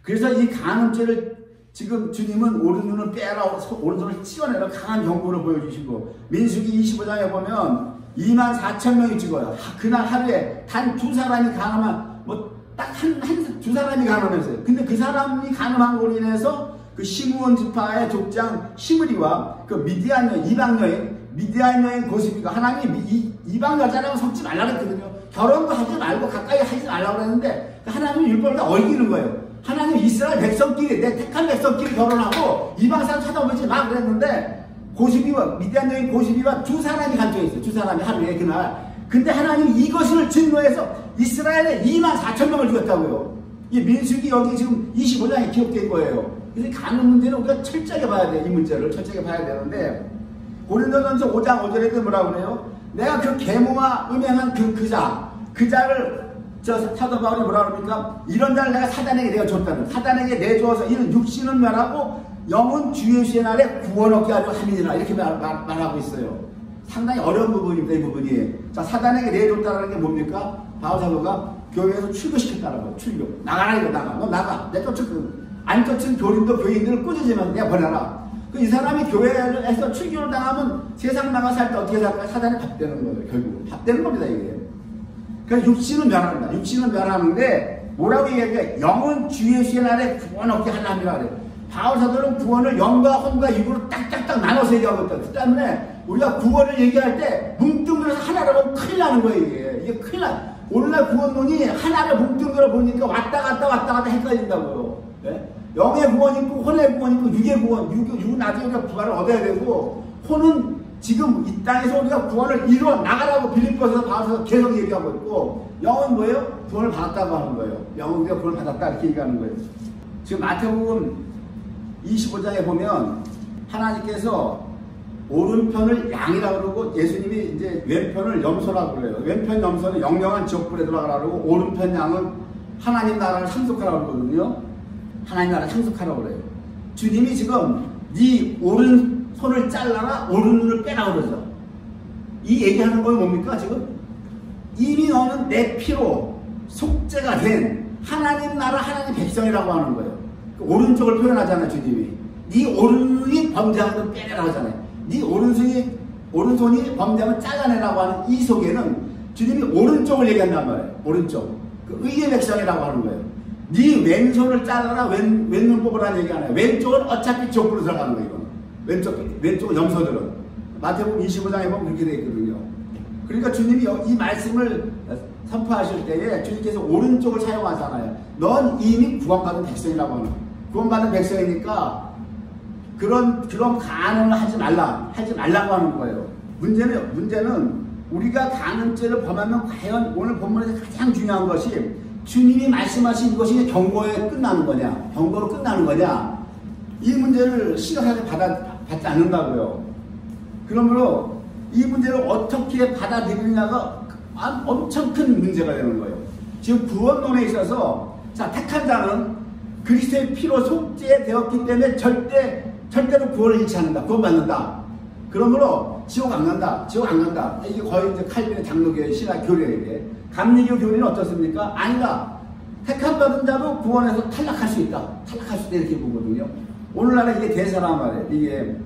그래서 이 간음죄를 지금 주님은 오른눈을 빼라, 오른손을 치워내라 강한 경고를 보여주시고 민수기 25장에 보면 24,000명이 죽어요. 그날 하루에 단 두 사람이 간음한 딱 두 사람이 간음했어요. 근데 그 사람이 간음한 걸로 인해서 그 시므온 지파의 족장 시므리와 그 미디안 여인, 이방 여인 고시비가 하나님이 이방 여자라고 섞지 말라 그랬거든요. 결혼도 하지 말고 가까이 하지 말라고 그랬는데 하나님은 율법을 다 어기는 거예요. 하나님 이스라엘 백성끼리 내 택한 백성끼리 결혼하고 이방 사람 찾아오지 마 그랬는데 고시비와 미디안 여인 고시비와 두 사람이 간통했어요. 두 사람이 하루에 그날. 근데 하나님이 이것을 증거해서 이스라엘에 24,000명을 죽였다고요. 이 민수기 여기 지금 25장에 기록된 거예요. 그래서 가는 문제는 우리가 철저하게 봐야 돼요. 이 문제를 철저하게 봐야 되는데 고린도전서 5장 5절에도 뭐라고 그래요? 내가 그 계모와 음행한 그 자를 사도 바울이 뭐라 그럽니까? 이런 자를 내가 사단에게 내가 줬다는 사단에게 내주어서 이는 육신은 멸하고 영은 주 예수의 날에 구원 얻게 하려 함이니라 이렇게 말하고 있어요. 상당히 어려운 부분입니다. 이 부분이. 자, 사단에게 내줬다는 게 뭡니까? 바울 사도가 교회에서 출교시켰다는 거예요. 출교. 나가라 이거 나가. 너 나가. 내 안 쫓은 교린도 교인들을 꾸짖으면 내가 보내라. 이 사람이 교회에서 출교를 당하면 세상 나가 살 때 어떻게 살까? 사단에 밥되는 거예요. 결국 밥되는 겁니다 이게. 그러니까 육신은 멸한다. 육신은 멸하는데 뭐라고 얘기해? 영은 주 예수의 날에 구원 얻게 하려니라 그래. 바울 사도는 구원을 영과 혼과 육으로 딱딱딱 나눠서 얘기하고 있다. 그 때문에 우리가 구원을 얘기할 때 뭉뚱그려서 하나를 보면 큰일 나는 거예요. 이게 큰일 나. 오늘날 구원론이 하나를 뭉뚱그려 보니까 왔다 갔다 헷갈린다고요. 네? 영의 구원이 있고 혼의 구원이 있고 육의 구원. 육은 나중에 우리가 부활을 얻어야 되고 혼은 지금 이 땅에서 우리가 구원을 이루어 나가라고 빌립보에서 바울서 계속 얘기하고 있고 영은 뭐예요? 구원을 받았다고 하는 거예요. 영은 우리가 구원을 받았다 이렇게 얘기하는 거예요. 지금 마태복음 25장에 보면 하나님께서 오른편을 양이라고 그러고 예수님이 이제 왼편을 염소라고 그래요. 왼편 염소는 영영한 지옥불에 들어가라고 오른편 양은 하나님 나라를 상속하라고 그러거든요. 하나님 나라를 상속하라고 그래요. 주님이 지금 네 오른손을 잘라라 오른눈을 빼라 그러죠. 이 얘기하는 건 뭡니까 지금? 이미 너는 내 피로 속죄가 된 하나님 나라 하나님 백성이라고 하는 거예요. 오른쪽을 표현하잖아요. 주님이 네 오른손이 범죄하는 걸 빼내라고 하잖아요. 네 오른손이 범죄하면 잘라내라고 하는 이 속에는 주님이 오른쪽을 얘기한단 말이에요. 오른쪽 그 의의 백성이라고 하는 거예요. 네 왼손을 잘라라 왼눈 뽑으라는 얘기 안 해요. 왼쪽은 어차피 지옥불로 들어가는 거예요. 이거는 왼쪽은 염소들은 마태복음 25장에 보면 그렇게 되어 있거든요. 그러니까 주님이 이 말씀을 선포하실 때에 주님께서 오른쪽을 사용하잖아요. 넌 이미 구원받은 백성이라고 하는 거예요. 구원받은 백성이니까 그런 간음을 하지 말라고 하는 거예요. 문제는 우리가 간음죄를 범하면 과연 오늘 본문에서 가장 중요한 것이 주님이 말씀하신 이것이 경고에 끝나는 거냐, 경고로 끝나는 거냐, 이 문제를 심각하게 받지 않는다고요. 그러므로 이 문제를 어떻게 받아들이느냐가 엄청 큰 문제가 되는 거예요. 지금 구원론에 있어서 자, 택한 자는 그리스도의 피로 속죄되었기 때문에 절대로 구원을 잃지 않는다. 구원받는다. 그러므로 지옥 안 간다. 지옥 안 간다. 이게 거의 이제 칼빈의 장로교의 신학 교리에 감리교 교리는 어떻습니까? 아니다. 택함 받은 자도 구원에서 탈락할 수 있다. 탈락할 수 있다. 이렇게 보거든요. 오늘날에 이게 대세란 말이에요. 이게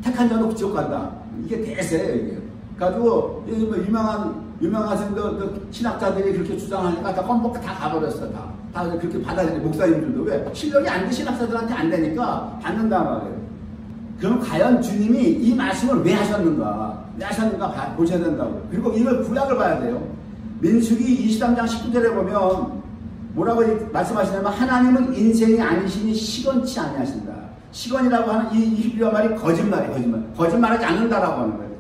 택한 자도 지옥 간다. 이게 대세예요, 이게. 가지고 뭐 유명하신 그 신학자들이 그렇게 주장하니까 다 껌뻑 다 가버렸어. 다 그렇게 받아들이는 목사님들도 왜 실력이 안 돼, 신학자들한테 안 되니까 받는단 말이에요. 그럼 과연 주님이 이 말씀을 왜 하셨는가? 보셔야 된다고. 그리고 이걸 구약을 봐야 돼요. 민수기 23장 19절에 보면 뭐라고 말씀하시냐면 하나님은 인생이 아니시니 시건치 아니하신다. 시건이라고 하는 이 히브리어 말이 거짓말이에요. 거짓말하지 않는다라고 하는 거예요.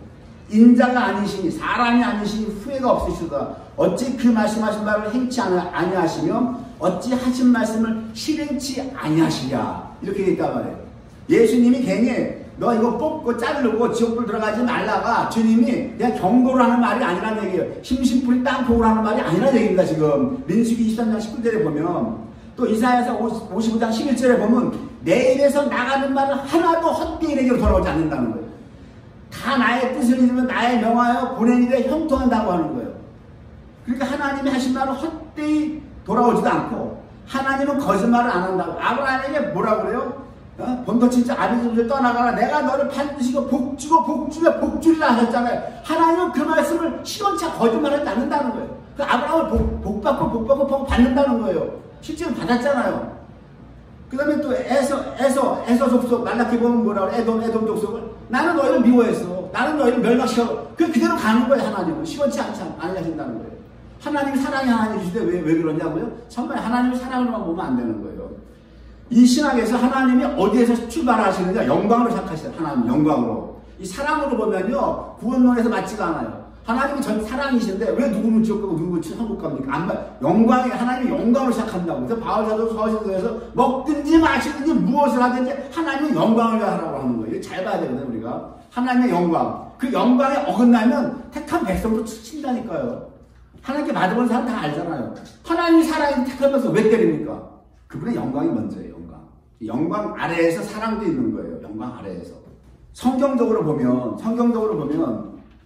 인자가 아니시니 사람이 아니시니 후회가 없으시다. 어찌 그 말씀하신 바를 행치 아니하시며 어찌 하신 말씀을 실행치 아니하시랴. 이렇게 되어 있단 말이에요. 예수님이 괜히 너 이거 뽑고 자르고 지옥불 들어가지 말라가 주님이 그냥 경고를 하는 말이 아니란 얘기예요. 심심풀이 땅콩을 하는 말이 아니란 얘기입니다. 지금 민수기 23장 19절에 보면 또 이사야서 55장 11절에 보면 내 입에서 나가는 말은 하나도 헛되이 내게로 돌아오지 않는다는 거예요. 다 나의 뜻을 이루면 나의 명하여 보낸 일에 형통한다고 하는 거예요. 그러니까 하나님이 하신 말은 헛되이 돌아오지도 않고 하나님은 거짓말을 안 한다고. 아브라함에게 뭐라고 그래요? 본토 친척 아비집을 떠나가라. 내가 너를 반드시 복주리라 하셨잖아요. 하나님은 그 말씀을 시원치 거짓말하지 않는다는 거예요. 그 아브라함을 복받고 받는다는 거예요. 실제로 받았잖아요. 그 다음에 또 에서 족속 말라키 보면 뭐라고 그래? 에돔 족속을 나는 너희를 미워했어. 나는 너희를 멸망시켜. 그대로 가는 거예요. 하나님은 시원치 아니하신다는 거예요. 하나님이 사랑의 하나님이시대. 왜 그러냐고요? 정말 하나님의 사랑으로만 보면 안 되는 거예요. 이 신학에서 하나님이 어디에서 출발하시느냐? 영광으로 시작하시죠. 하나님 영광으로. 이 사랑으로 보면요 구원론에서 맞지가 않아요. 하나님이 전 사랑이신데 왜 누구는 지옥 가고 누구는 천국 갑니까? 영광이 하나님이 영광으로 시작한다고. 그래서 바울사도 서신서에서 먹든지 마시든지 무엇을 하든지 하나님은 영광을 하라고 하는 거예요. 이거 잘 봐야 되거든요. 우리가 하나님의 영광. 그 영광에 어긋나면 택한 백성도 친다니까요. 하나님께 받아본 사람 다 알잖아요. 하나님이 사랑이 택한 백성 왜 때립니까? 그분의 영광이 먼저예요. 영광 아래에서 사랑도 있는 거예요. 영광 아래에서. 성경적으로 보면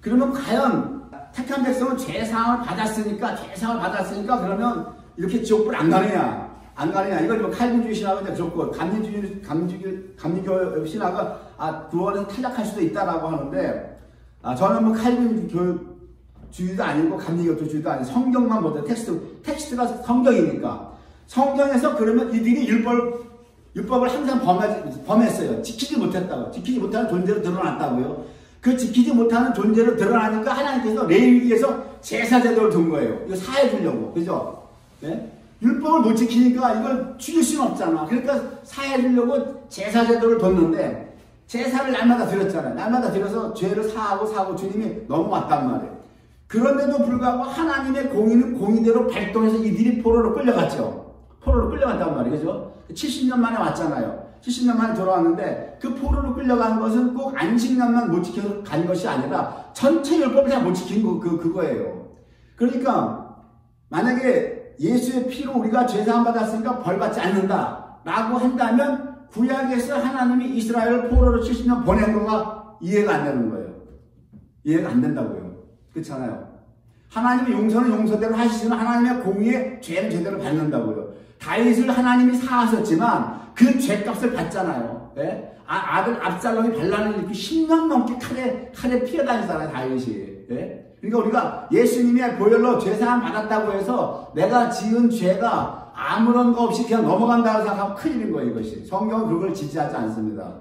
그러면 과연 택한 백성은 죄사함을 받았으니까 그러면 이렇게 지옥불 안 가느냐? 이걸 뭐 칼빈주의 신학은 이제 그렇고 감리교 신학은 구원에서 탈락할 수도 있다라고 하는데 저는 뭐 칼빈주의도 아니고 감리교주의도 아니고 성경만 보죠. 텍스트가 성경이니까. 성경에서 그러면 이들이 율법을 항상 범했어요. 지키지 못했다고. 지키지 못하는 존재로 드러났다고요. 그 지키지 못하는 존재로 드러나니까 하나님께서 레위기에서 제사제도를 둔 거예요. 이거 사해 주려고. 그죠? 네? 율법을 못 지키니까 이걸 죽일 수는 없잖아. 그러니까 사해 주려고 제사제도를 뒀는데 제사를 날마다 드렸잖아요. 날마다 드려서 죄를 사하고 주님이 넘어왔단 말이에요. 그런데도 불구하고 하나님의 공의는 공의대로 발동해서 이들이 포로로 끌려갔죠. 포로로 끌려갔단 말이에요. 그죠? 70년 만에 왔잖아요. 70년 만에 돌아왔는데 그 포로로 끌려간 것은 꼭 안식년만 못 지켜서 간 것이 아니라 전체 율법을 다 못 지킨 그거예요. 그러니까 만약에 예수의 피로 우리가 죄사함 받았으니까 벌받지 않는다 라고 한다면 구약에서 하나님이 이스라엘을 포로로 70년 보낸 거가 이해가 안 되는 거예요. 이해가 안 된다고요. 그렇잖아요. 하나님의 용서는 용서대로 하시지만 하나님의 공의에 죄는 제대로 받는다고요. 다윗을 하나님이 사하셨지만 그 죄값을 받잖아요. 네? 아들 압살롬이 반란을 일으키고 10년 넘게 칼에 피해 다니잖아요. 다윗이. 네? 그러니까 우리가 예수님의 보혈로 죄사함 받았다고 해서 내가 지은 죄가 아무런 거 없이 그냥 넘어간다고 생각하면 큰일인 거예요. 이것이. 성경은 그걸 지지하지 않습니다.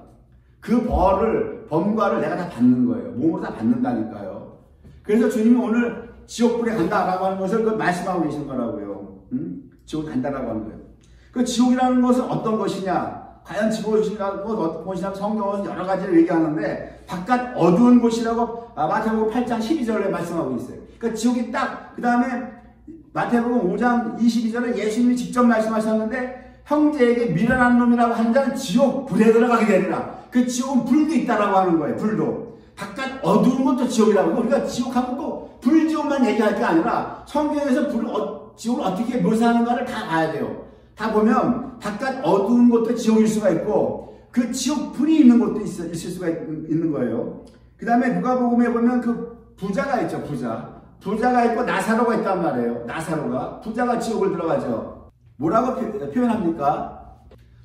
그 범과를 내가 다 받는 거예요. 몸으로 다 받는다니까요. 그래서 주님이 오늘 지옥불에 간다라고 하는 것을 말씀하고 계신 거라고요. 지옥 간다라고 하는 거예요. 그 지옥이라는 것은 어떤 것이냐? 과연 지옥이라고 곳이라고 성경은 여러 가지를 얘기하는데 바깥 어두운 곳이라고 마태복음 8장 12절에 말씀하고 있어요. 그러니까 지옥이 딱 그 다음에 마태복음 5장 22절에 예수님이 직접 말씀하셨는데 형제에게 미련한 놈이라고 하는 자는 지옥 불에 들어가게 되리라. 그 지옥은 불도 있다라고 하는 거예요. 불도. 바깥 어두운 것도 지옥이라고. 우리가 지옥하고 또 불지옥만 얘기할 게 아니라 성경에서 지옥을 어떻게 묘사하는가를 다 봐야 돼요. 다 보면 바깥 어두운 것도 지옥일 수가 있고 그 지옥 불이 있는 것도 있을 수가 있는 거예요. 그 다음에 누가복음에 보면 그 부자가 있죠. 부자가 있고 나사로가 있단 말이에요. 나사로가. 부자가 지옥을 들어가죠. 뭐라고 표현합니까?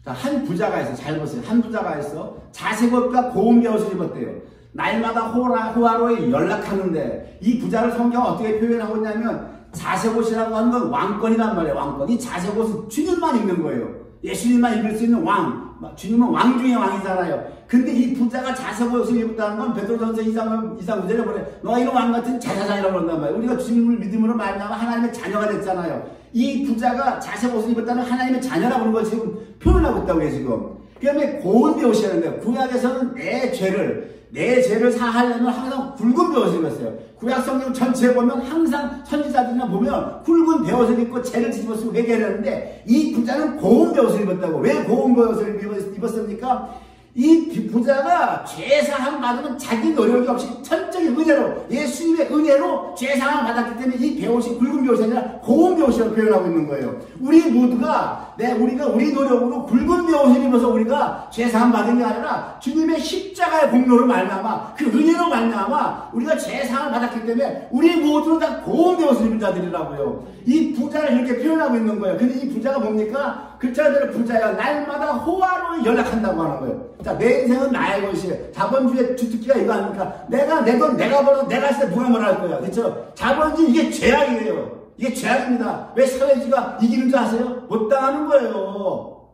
자, 한 부자가 있어. 잘 보세요. 한 부자가 있어. 자색옷과 고운 베옷을 입었대요. 날마다 호화로에 연락하는데 이 부자를 성경 어떻게 표현하고 있냐면 자색옷이라고 하는 건 왕권이란 말이에요. 왕권. 이 자색옷은 주님만 입는 거예요. 예수님만 입을 수 있는 왕. 주님은 왕 중에 왕이잖아요. 근데 이 부자가 자색옷을 입었다는 건 베드로전서 2장 9절에 보래. 너가 이런 왕 같은 자자장이라고 그런단 말이에요. 우리가 주님을 믿음으로 말미암아 하나님의 자녀가 됐잖아요. 이 부자가 자색옷을 입었다는 하나님의 자녀라고 하는 걸 지금 표현하고 있다고 해요. 지금. 그 다음에 고운 베옷이라는데 구약에서는 내 죄를 사하려면 항상 굵은 베옷을 입었어요. 구약 성경 전체에 보면 항상 선지자들이나 보면 굵은 베옷을 입고 죄를 뒤집어 쓰고 회개를 하는데 이 부자는 고운 베옷을 입었다고. 왜 고운 베옷을 입었습니까? 이 부자가 죄사함 받으면 자기 노력이 없이 천적인 은혜로 예수님의 은혜로 죄사함을 받았기 때문에 이 베옷이 굵은 베옷이 아니라 고운 베옷이라고 표현하고 있는 거예요. 우리 모두가 우리가 우리 노력으로 굵은 베옷을 입어서 우리가 죄사함 받은 게 아니라 주님의 십자가의 공로로 말미암아 그 은혜로 말미암아 우리가 죄사함을 받았기 때문에 우리 모두는 다 고운 베옷을 입은 자들이라고요. 이 부자를 이렇게 표현하고 있는 거예요. 근데 이 부자가 뭡니까? 글자대로 부자야. 날마다 호화로에 연락한다고 하는 거예요. 자, 내 인생은 나의 것이에요. 자본주의 주특기가 이거 아닙니까? 내 돈 내가 벌어서 내가 했을 때 누가 뭐라 할 거야. 그렇죠? 자본주의 이게 죄악이에요. 이게 죄악입니다. 왜 사회주의가 이기는 줄 아세요? 못 당하는 거예요.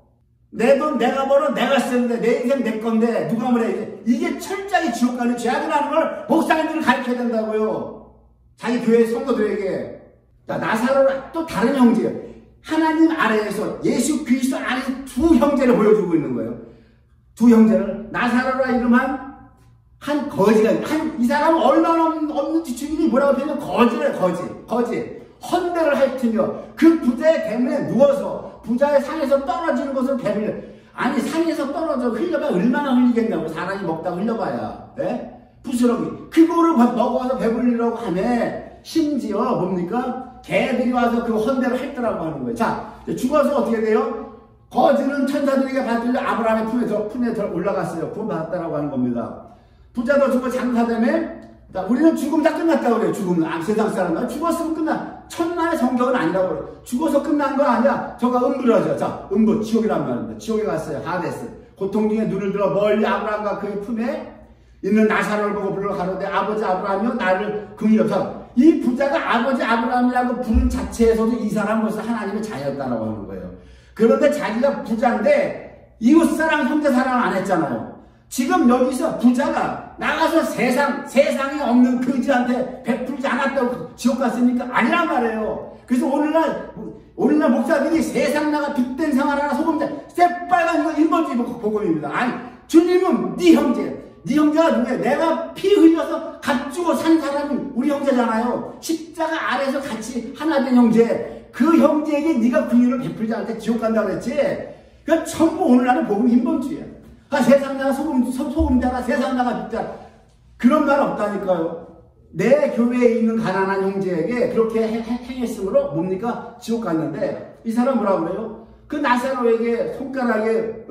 내 돈 내가 벌어 내가 쓰는데 내 인생 내 건데 누가 뭐라 해. 이게 철저히 지옥 가는 죄악이라는 걸 목사님들을 가르쳐야 된다고요. 자기 교회 성도들에게. 자, 나사로는 또 다른 형제예요. 하나님 아래에서 예수 그리스도 안에서 두 형제를 보여주고 있는 거예요. 두 형제를 나사로라 이름한 한 거지가 이 사람은 얼마나 없는지 주님이 뭐라고 표현해? 거지래. 거지 헌대를 핥으며 그 부자의 대문에 누워서 부자의 상에서 떨어지는 것을 배불려. 아니 상에서 떨어져 흘려봐 얼마나 흘리겠냐고. 사람이 먹다가 흘려봐야 부스러기 그거를 먹어서 배불리라고 하네. 심지어 뭡니까? 개들이 와서 그 헌대를 핥더라고 하는 거예요. 자, 죽어서 어떻게 돼요? 거지는 천사들에게 받들려 아브라함의 품에 올라갔어요. 구원받았다라고 하는 겁니다. 부자도 죽고 장사되면 자, 우리는 죽음 다 끝났다고 그래요. 죽음은 세상 사람은 죽었으면 끝나. 천만의 성경은 아니라고 그래요. 죽어서 끝난 건 아니야. 저가 음부라죠. 자, 음부 지옥이란 말입니다. 지옥에 갔어요. 하데스. 고통 중에 눈을 들어 멀리 아브라함과 그의 품에 있는 나사로를 보고 불러 가로되 아버지 아브라함이여 나를 긍휼히 여기서 이 부자가 아버지 아브라함이라고 부른 자체에서도 이 사람은 벌써 하나님의 자녀였다라고 하는 거예요. 그런데 자기가 부자인데 이웃사랑 형제사랑을 안 했잖아요. 지금 여기서 부자가 나가서 세상에 없는 그지한테 베풀지 않았다고 지옥 갔습니까? 아니란 말이에요. 그래서 오늘날 목사들이 세상 나가 빚된 생활하나 소금자 새빨간 이거 일본주의 복음입니다. 아니 주님은 네 형제가 누구야? 내가 피 흘려서 값주고 산 사람이 우리 형제잖아요. 십자가 아래서 같이 하나 된 형제. 그 형제에게 네가 긍휼을 베풀지 않을 때 지옥 간다고 그랬지. 그러니까 전부 오늘날은 복음 인본주의야. 세상 나가 소금자라 세상 나가 빚자 그런 말 없다니까요. 내 교회에 있는 가난한 형제에게 그렇게 행했으므로 뭡니까? 지옥 갔는데 이 사람 뭐라고 그래요? 그 나사로에게 손가락에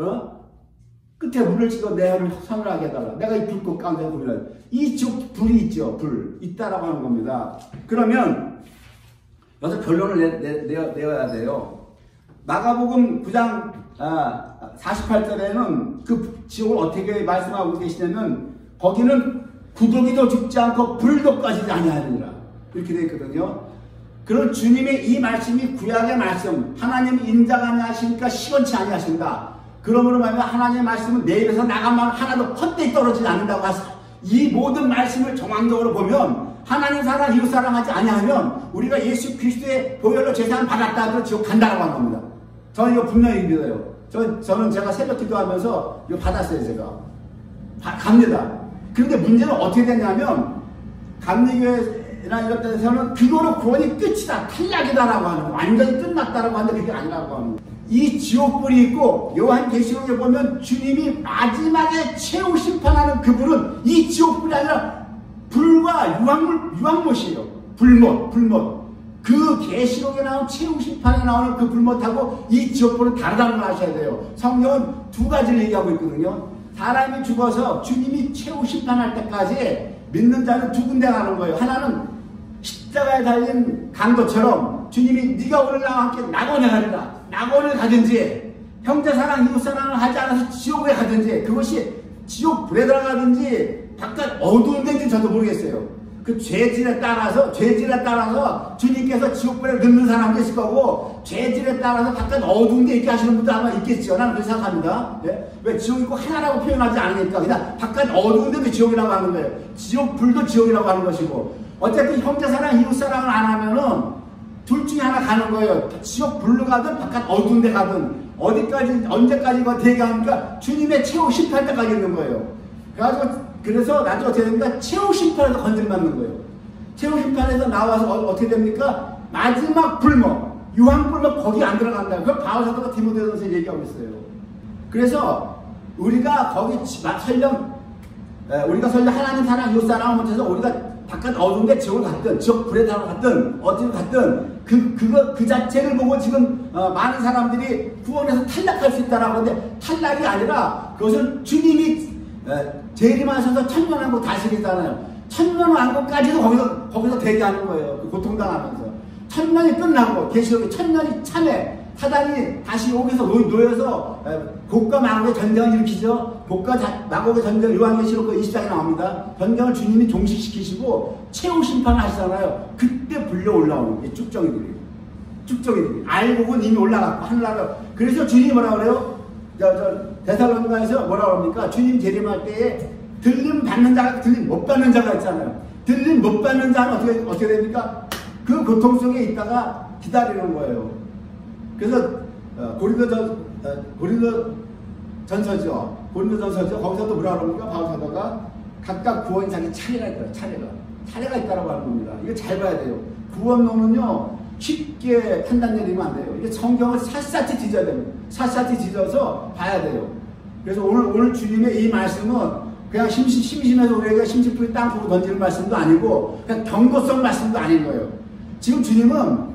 끝에 물을 찍어 내 혀를 서늘하게 해달라. 내가 이 불꽃 가운데 불이라. 이 지옥 불이 있죠. 불 있다라고 하는 겁니다. 그러면 여기서 결론을 내어야 돼요. 마가복음 9장 48절에는 그 지옥을 어떻게 말씀하고 계시냐면 거기는 구더기도 죽지 않고 불도 꺼지지 아니하느니라 이렇게 되어 있거든요. 그런 주님의 이 말씀이 구약의 말씀 하나님 인자가 아니하시니까 시원치 아니하신다. 그러므로 말하면 하나님의 말씀은 내 입에서 나간 말 하나도 헛되이 떨어지지 않는다고 하셔. 이 모든 말씀을 정황적으로 보면 하나님 사랑 이웃 사랑하지 아니하면 우리가 예수 그리스도의 보혈로 제사를 받았다 하더라도 지옥 간다고 하는 겁니다. 저는 이거 분명히 믿어요. 저는 제가 새벽 기도하면서 이거 받았어요, 제가. 갑니다. 그런데 문제는 어떻게 되냐면, 감리교회나 이런 데서는 그거로 구원이 끝이다, 탈락이다라고 하는, 완전히 끝났다라고 하는데 그게 아니라고 하는. 이 지옥불이 있고, 요한계시록에 보면 주님이 마지막에 최후 심판하는 그불은 이 지옥불이 아니라 불과 유황못이에요. 불못. 그 계시록에 나온 최후 심판에 나오는 그 불못하고 이 지옥불은 다르다는 걸 아셔야 돼요. 성경은 두 가지를 얘기하고 있거든요. 사람이 죽어서 주님이 최후 심판할 때까지 믿는 자는 두 군데 가는 거예요. 하나는 십자가에 달린 강도처럼 주님이 네가 오늘 나와 함께 낙원에 가리라. 낙원을 가든지 형제사랑 이웃사랑을 하지 않아서 지옥에 가든지, 그것이 지옥불에 들어가든지 바깥 어두운 데인지 저도 모르겠어요. 그 죄질에 따라서 주님께서 지옥불에 넣는 사람도 있을 거고, 죄질에 따라서 바깥 어두운 데 있게 하시는 분도 아마 있겠죠. 나는 그렇게 생각합니다. 예? 왜 지옥이 꼭 하나라고 표현하지 않으니까 그냥 바깥 어두운 데도 지옥이라고 하는 거예요. 지옥불도 지옥이라고 하는 것이고, 어쨌든 형제사랑 이웃사랑을 안 하면은 둘 중에 하나 가는 거예요. 지옥불로 가든 바깥 어두운 데 가든 어디까지 언제까지 대기하니까 주님의 최후 심판 때까지 있는 거예요. 그래서 나중에 어떻게 됩니까? 최후 심판에서 건질맞는 거예요. 최후 심판에서 나와서 어떻게 됩니까? 마지막 불못, 유황불못, 거기 안 들어간다. 그걸 바울사도가 디모데전서에 얘기하고 있어요. 그래서 우리가 거기 설령 하나님 사랑, 이웃 사랑을 못해서 우리가 바깥 어두운데 지옥을 갔든 지옥 불에 갔든 어디를 갔든 그 자체를 보고 지금 많은 사람들이 구원에서 탈락할 수 있다라고 하는데, 탈락이 아니라 그것은 주님이 재림하셔서 천년왕국 다스리잖아요. 천년왕국까지도 거기서 대기하는 거예요. 그 고통당하면서. 천년이 끝나고 계시록에 천년이 참에 사단이 다시 여기서 놓여서 복과 마곡의 전쟁을 일으키죠. 복과 마곡의 전쟁, 요한계시록 그 20장에 나옵니다. 전쟁을 주님이 종식시키시고 최후 심판을 하시잖아요. 그때 불려 올라오는 게 쭉정이들이에요. 알곡은 이미 올라갔고 하늘나라. 그래서 주님이 뭐라 그래요? 데살로니가에서 뭐라 그럽니까? 주님 재림할 때에 들림 받는 자가 들림 못 받는 자가 있잖아요. 들림 못 받는 자는 어떻게 됩니까? 그 고통 속에 있다가 기다리는 거예요. 그래서 고린도전서죠. 거기서 또 뭐라 그럽니까? 바울사도가 각각 구원이 자기 차례가 있더라. 차례가 있다라고 하는 겁니다. 이거 잘 봐야 돼요. 구원론은요 쉽게 판단 내리면 안 돼요. 이게 성경을 샅샅이 뒤져야 됩니다. 샅샅이 뒤져서 봐야 돼요. 그래서 오늘 주님의 이 말씀은 그냥 심심해서 우리에게 심심풀이 땅으로 던지는 말씀도 아니고 그냥 경고성 말씀도 아닌 거예요. 지금 주님은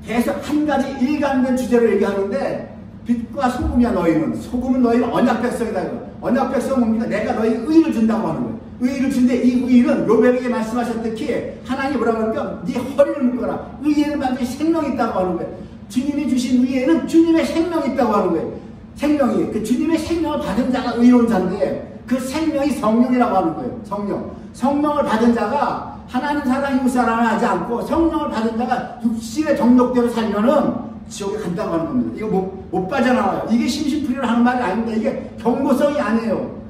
계속 한 가지 일관된 주제를 얘기하는데, 빛과 소금이야 너희는. 소금은 너희는 언약 백성이다. 언약 백성은 뭡니까? 내가 너희 의를 준다고 하는 거예요. 의를 준데 이 의는 요백에게 말씀하셨듯이 하나님이 뭐라고 하니까 네 허리를 묶어라. 의에는 반드시 생명이 있다고 하는 거예요. 주님이 주신 의에는 주님의 생명이 있다고 하는 거예요. 생명이. 그 주님의 생명을 받은 자가 의로운 자인데 그 생명이 성령이라고 하는 거예요. 성령을 받은 자가 하나님 사랑, 이웃 사랑을 하지 않고 성령을 받은 자가 육신의 정욕대로 살면은 지옥에 간다고 하는 겁니다. 이거 못 빠져나와요. 이게 심심풀이를 하는 말이 아닙니다. 이게 경고성이 아니에요.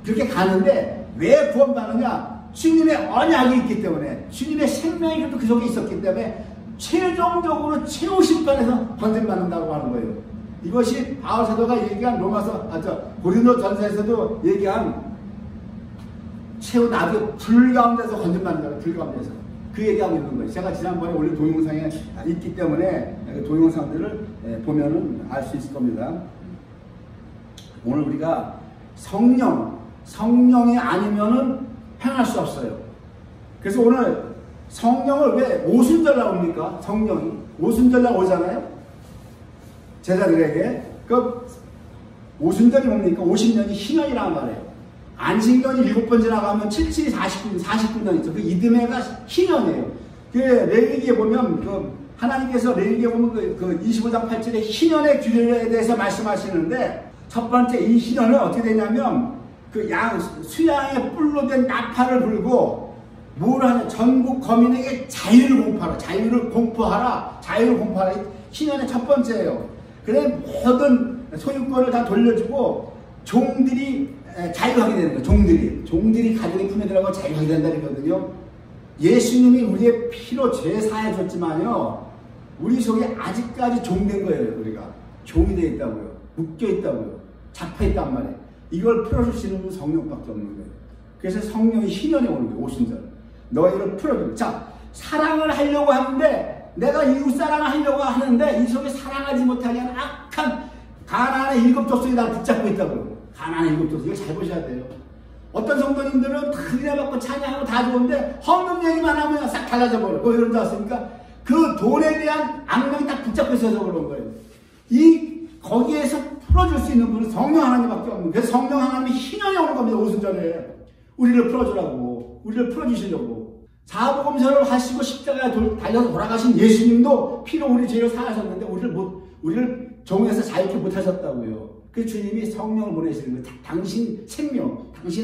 그렇게 가는데 왜 구원받느냐? 주님의 언약이 있기 때문에, 주님의 생명이 그 속에 있었기 때문에 최종적으로 최후 심판에서 건진받는다고 하는 거예요. 이것이 바울사도가 얘기한 고린도전서에서도 얘기한 최후 나중에 불 가운데서 건진받는다. 불 가운데서 그 얘기하고 있는 거예요. 제가 지난번에 올린 동영상에 있기 때문에 그 동영상들을 보면은 알 수 있을 겁니다. 오늘 우리가 성령이 아니면은 행할 수 없어요. 그래서 오늘 성령을 왜 오순절날 옵니까? 성령이 오순절날 오잖아요. 제자들에게 그 오순절이 뭡니까? 50년이 희년이라는 말이에요. 안식년이 7번 지나가면 77이 49년 있죠. 그 이듬해가 희년이에요. 그 레위기에 보면 하나님께서 레위기에 보면 그 25장 8절에 희년의 규례에 대해서 말씀하시는데, 첫 번째 이 희년은 어떻게 되냐면 그 수양의 뿔로 된 나팔을 불고 뭘 하냐? 전국 거민에게 자유를 공포하라. 희년의 첫 번째예요. 그래 모든 소유권을 다 돌려주고 종들이 자유하게 되는 거예요. 종들이 가족의 품에 들어가고 자유하게 된다는 거거든요. 예수님이 우리의 피로 죄 사해 줬지만요, 우리 속에 아직까지 종된 거예요. 우리가 종이 되어 있다고요. 묶여 있다고요. 잡혀 있단 말이에요. 이걸 풀어주시는 분 성령밖에 없는 거예요. 그래서 성령이 희년에 오는 거예요. 오순절. 너희를 풀어주는. 자, 사랑을 하려고 하는데, 내가 이웃 사랑을 하려고 하는데 이 속에 사랑하지 못하게 하는 악한 가나안의 7 족속이 나를 붙잡고 있다고요. 가나안의 7 족속. 이걸 잘 보셔야 돼요. 어떤 성도님들은 다 은혜 받고 찬양하고 다 좋은데 헌금 얘기만 하면 싹 달라져 버려요. 왜 그런지 아십니까? 그 돈에 대한 악명이 딱 붙잡고 있어서 그런 거예요. 거기에서 풀어줄 수 있는 분은 성령 하나님밖에 없는 거예요. 그래서 성령 하나님이 희년에 오는 겁니다. 오순절에. 우리를 풀어주라고. 우리를 풀어주시려고. 사복음서를 하시고 십자가에 달려서 돌아가신 예수님도 피로 우리 죄를 사하셨는데 우리를 종에서 자유케 못하셨다고요. 그 주님이 성령을 보내시는 거예요. 당신의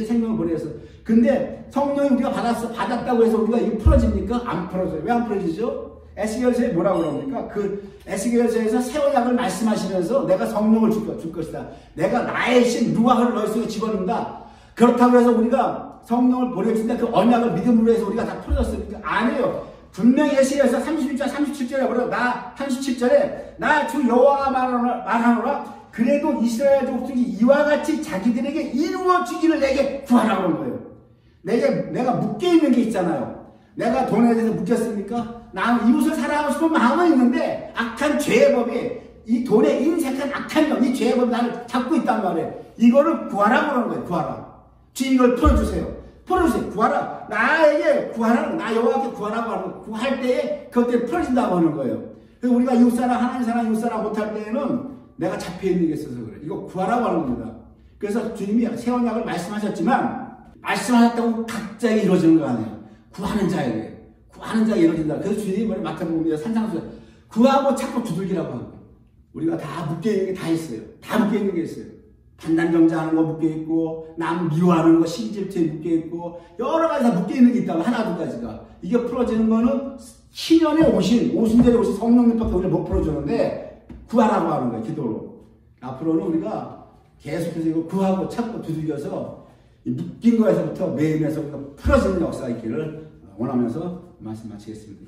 생명을 보내서. 근데 성령이 우리가 받았다고 해서 우리가 이게 풀어집니까? 안 풀어져요. 왜 안 풀어지죠? 에스겔서에 뭐라고 그럽니까? 그 에스겔서에서 새 언약을 말씀하시면서 내가 성령을 줄 것이다. 내가 나의 신 루아흐를 너희 속에 집어넣는다. 그렇다고 해서 우리가 성령을 보내준다. 그 언약을 믿음으로 해서 우리가 다 풀어졌습니까? 아니에요. 분명히 에스겔서 36절, 37절에 뭐라고? 37절에 나 주 여호와가 말하노라. 그래도 이스라엘 족속이 이와 같이 자기들에게 이루어지기를 내게 구하라고 하는 거예요. 내가 묶여있는 게 있잖아요. 내가 돈에 대해서 묶였습니까? 나는 이웃을 사랑하고 싶은 마음은 있는데 악한 죄의 법이 이 돈에 인색한 악한 영, 이 죄의 법이 나를 잡고 있단 말이에요. 이거를 구하라고 하는 거예요. 구하라. 주님 이걸 풀어주세요. 풀어주세요. 구하라. 나에게 구하라. 나 여호와께 구하라고 하는 거예요. 구할 때에 그것들이 풀어진다고 하는 거예요. 그래서 우리가 이웃사랑, 하나님 사랑, 이웃사랑 못할 때에는 내가 잡혀있는 게 있어서 그래. 이거 구하라고 하는 겁니다. 그래서 주님이 새 언약을 말씀하셨지만 말씀하셨다고 갑자기 이루어지는 거 아니에요. 구하는 자에게 이루어진다. 그래서 주님이 마태복음에 산상수에 구하고 찾고 두들기라고 하는 거예요. 우리가 다 묶여있는 게 다 있어요. 다 묶여있는 게 있어요. 판단정자하는 거 묶여있고 남 미워하는 거 신질투에 묶여있고 여러 가지 다 묶여있는 게 있다고 하나 두 가지가. 이게 풀어지는 거는 희년에 오순절에 오신 성령님밖에 우리를 못 풀어주는데 구하라고 하는 거예요. 기도로. 앞으로는 우리가 계속해서 이거 구하고 찾고 두들겨서 묶인 거에서부터 매임에서 풀어지는 역사가 있기를 원하면서 말씀 마치겠습니다.